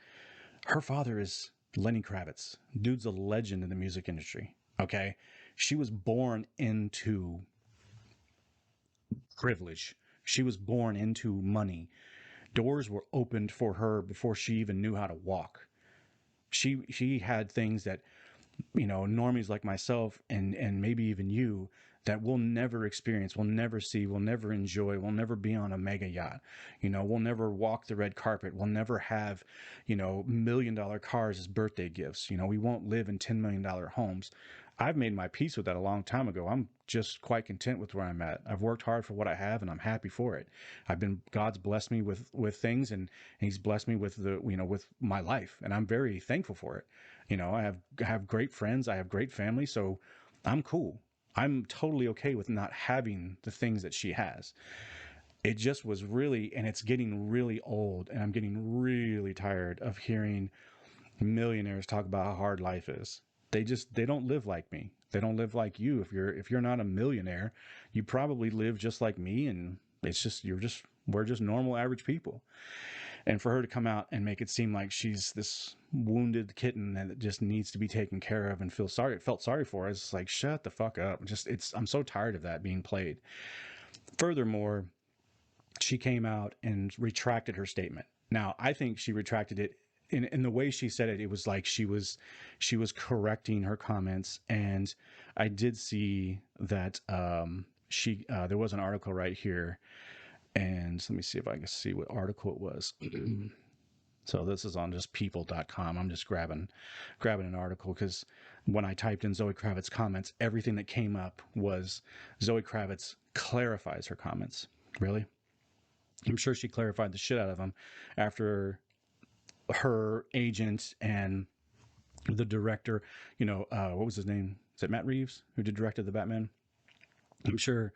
Her father is Lenny Kravitz. Dude's a legend in the music industry. Okay. She was born into privilege. She was born into money. Doors were opened for her before she even knew how to walk. She had things that, normies like myself and maybe even you, that we'll never experience, we'll never see, we'll never enjoy, we'll never be on a mega yacht. We'll never walk the red carpet. We'll never have, $1 million cars as birthday gifts. We won't live in $10 million homes. I've made my peace with that a long time ago. I'm just quite content with where I'm at. I've worked hard for what I have, and I'm happy for it. God's blessed me with things, and He's blessed me with with my life, and I'm very thankful for it. I have great friends, I have great family, so I'm cool. I'm totally okay with not having the things that she has. It just was really, and it's getting really old, and I'm getting really tired of hearing millionaires talk about how hard life is. They don't live like me. They don't live like you. If you're not a millionaire, you probably live just like me, and we're just normal average people. And for her to come out and make it seem like she's this wounded kitten that just needs to be taken care of and felt sorry for, it's like, shut the fuck up. I'm so tired of that being played. Furthermore, she came out and retracted her statement. Now, I think she retracted it in the way she said it. It was like she was correcting her comments. And I did see that there was an article right here, and let me see if I can see what article it was. So this is on just people.com. I'm just grabbing an article because when I typed in Zoe Kravitz comments, everything that came up was Zoe Kravitz clarifies her comments. Really? I'm sure she clarified the shit out of them after her agent and the director, what was his name? Is it Matt Reeves who directed the Batman? I'm sure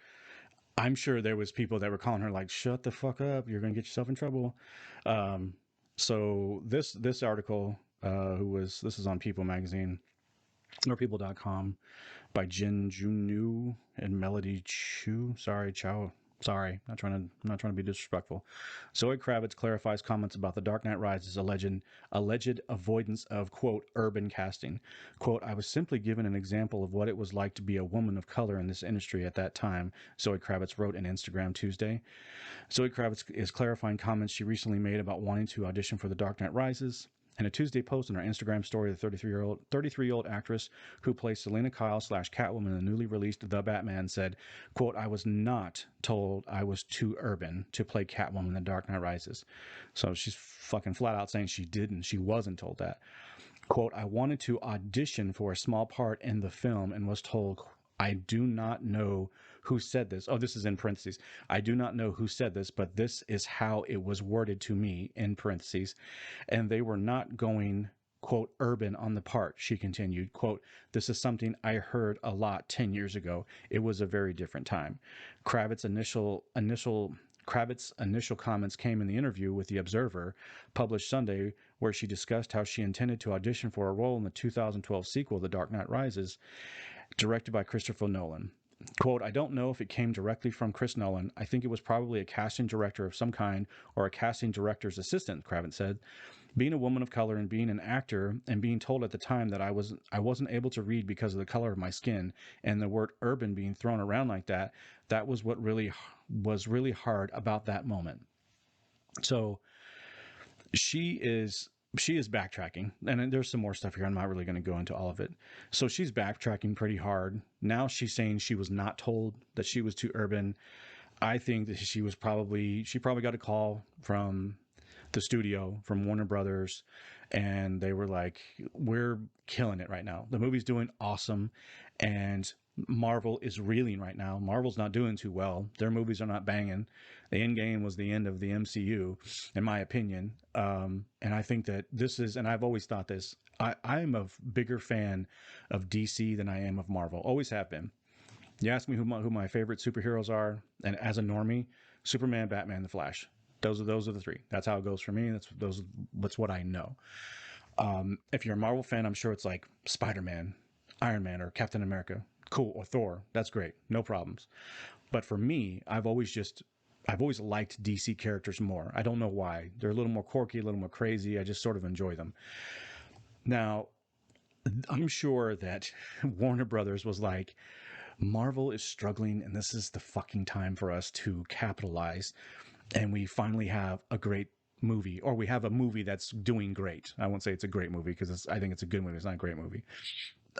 there was people that were calling her like, shut the fuck up, you're going to get yourself in trouble. So this article, this is on People magazine or people.com by Jin Junyu and Melody Chu. Sorry, not trying to be disrespectful. Zoe Kravitz clarifies comments about The Dark Knight Rises' alleged avoidance of, quote, urban casting. Quote, I was simply given an example of what it was like to be a woman of color in this industry at that time, Zoe Kravitz wrote in Instagram Tuesday. Zoe Kravitz is clarifying comments she recently made about wanting to audition for The Dark Knight Rises. In a Tuesday post on her Instagram story, the 33-year-old actress who plays Selena Kyle / Catwoman in the newly released The Batman said, quote, I was not told I was too urban to play Catwoman in The Dark Knight Rises. So she's fucking flat out saying she wasn't told that. Quote, I wanted to audition for a small part in the film and was told, I do not know who said this. Oh, this is in parentheses. I do not know who said this, but this is how it was worded to me, in parentheses. And they were not going quote, urban on the part. She continued, quote, this is something I heard a lot 10 years ago. It was a very different time. Kravitz's initial comments came in the interview with The Observer, published Sunday, where she discussed how she intended to audition for a role in the 2012 sequel, The Dark Knight Rises, directed by Christopher Nolan. Quote, I don't know if it came directly from Chris Nolan. I think it was probably a casting director of some kind or a casting director's assistant, Kravitz said. Being a woman of color and being an actor and being told at the time that I wasn't able to read because of the color of my skin and the word urban being thrown around like that, that was what was really hard about that moment. So she is backtracking, and there's some more stuff here. I'm not really going to go into all of it. So she's backtracking pretty hard. Now she's saying she was not told that she was too urban. I think that she probably got a call from the studio, from Warner Brothers, and they were like, we're killing it right now. The movie's doing awesome, and Marvel is reeling right now. Marvel's not doing too well. Their movies are not banging. The end game was the end of the MCU, in my opinion. And I think that this is, and I've always thought this, I'm a bigger fan of DC than I am of Marvel. Always have been. You ask me who my favorite superheroes are, and as a normie, Superman, Batman, The Flash. Those are the three. That's how it goes for me. That's what I know. If you're a Marvel fan, I'm sure it's like Spider-Man, Iron Man, or Captain America. Cool. Or Thor. That's great. No problems. But for me, I've always liked DC characters more. I don't know why. They're a little more quirky, a little more crazy. I just sort of enjoy them. Now, I'm sure that Warner Brothers was like, Marvel is struggling, and this is the fucking time for us to capitalize. And we finally have a great movie, or we have a movie that's doing great. I won't say it's a great movie because I think it's a good movie. It's not a great movie.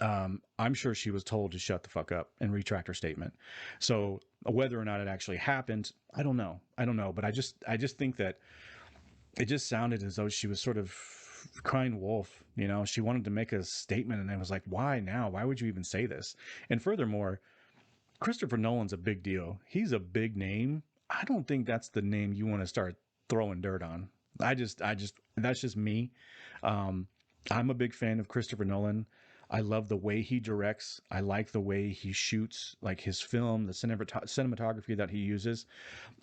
I'm sure she was told to shut the fuck up and retract her statement. So whether or not it actually happened, I don't know. But I just think that it just sounded as though she was sort of crying wolf. You know, she wanted to make a statement, and it was like, why now? Why would you even say this? And furthermore, Christopher Nolan's a big deal. He's a big name. I don't think that's the name you want to start throwing dirt on. That's just me. I'm a big fan of Christopher Nolan. I love the way he directs. I like the way he shoots, like his film, the cinematography that he uses.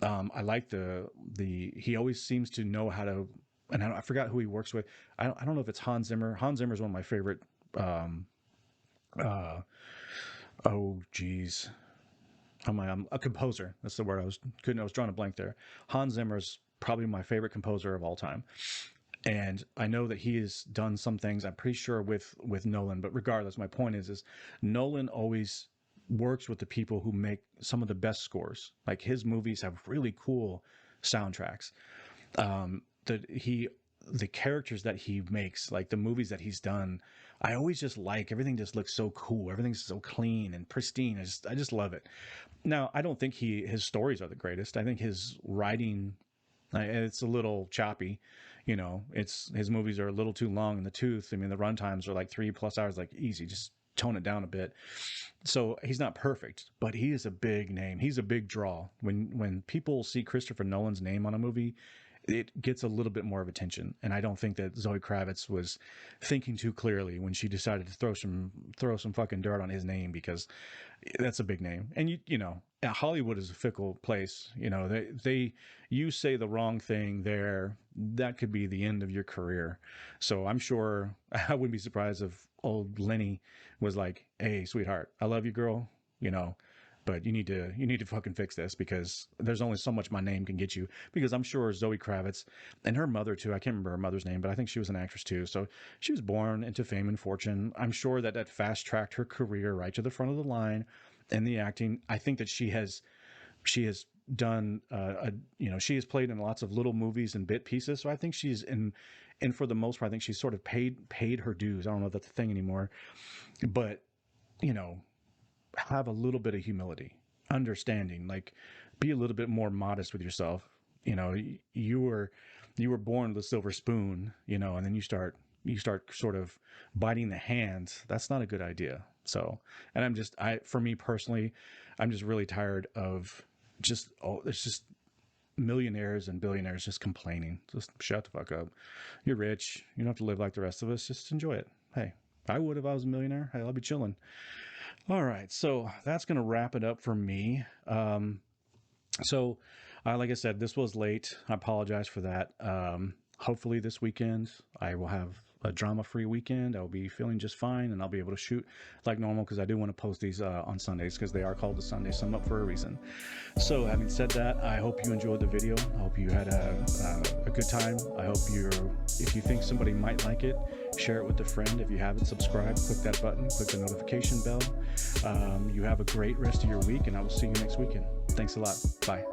I like he always seems to know how to, and I forgot who he works with. I don't know if it's Hans Zimmer. Hans Zimmer is one of my favorite. Oh geez. I'm a composer. That's the word I was drawing a blank there. Hans Zimmer is probably my favorite composer of all time. And I know that he has done some things, I'm pretty sure, with Nolan. But regardless, my point is Nolan always works with the people who make some of the best scores. Like, his movies have really cool soundtracks. The characters that he makes, like the movies that he's done, I always just like, everything just looks so cool. Everything's so clean and pristine. I just love it. Now, I don't think his stories are the greatest. I think his writing, it's a little choppy. You know, his movies are a little too long in the tooth. I mean, the run times are like 3+ hours, like, easy. Just tone it down a bit. So he's not perfect, but he is a big name. He's a big draw. When people see Christopher Nolan's name on a movie, it gets a little bit more of attention. And I don't think that Zoe Kravitz was thinking too clearly when she decided to throw some fucking dirt on his name, because that's a big name. And you know, Hollywood is a fickle place. You know, you say the wrong thing there, that could be the end of your career. So I'm sure, I wouldn't be surprised if old Lenny was like, hey, sweetheart, I love you, girl, you know, but you need to fucking fix this, because there's only so much my name can get you. Because I'm sure Zoe Kravitz, and her mother too, I can't remember her mother's name, but I think she was an actress too. So she was born into fame and fortune. I'm sure that fast tracked her career right to the front of the line in the acting. I think that she has done, she has played in lots of little movies and bit pieces. So I think she's and for the most part, I think she's sort of paid her dues. I don't know if that's a thing anymore, but, you know, have a little bit of humility, understanding, like, be a little bit more modest with yourself. You know, you were born with a silver spoon, you know, and then you start sort of biting the hand. That's not a good idea. So, and for me personally, I'm just really tired of it's just millionaires and billionaires just complaining. Just shut the fuck up. You're rich. You don't have to live like the rest of us. Just enjoy it. Hey, I would if I was a millionaire. Hey, I'll be chilling. All right, so that's going to wrap it up for me. Like I said, this was late. I apologize for that. Hopefully this weekend I will have a drama-free weekend. I'll be feeling just fine, and I'll be able to shoot like normal, because I do want to post these on Sundays, because they are called the Sunday Sum Up for a reason. So having said that, I hope you enjoyed the video. I hope you had a good time. I hope if you think somebody might like it, share it with a friend. If you haven't subscribed, click that button, click the notification bell. You have a great rest of your week, and I will see you next weekend. Thanks a lot. Bye.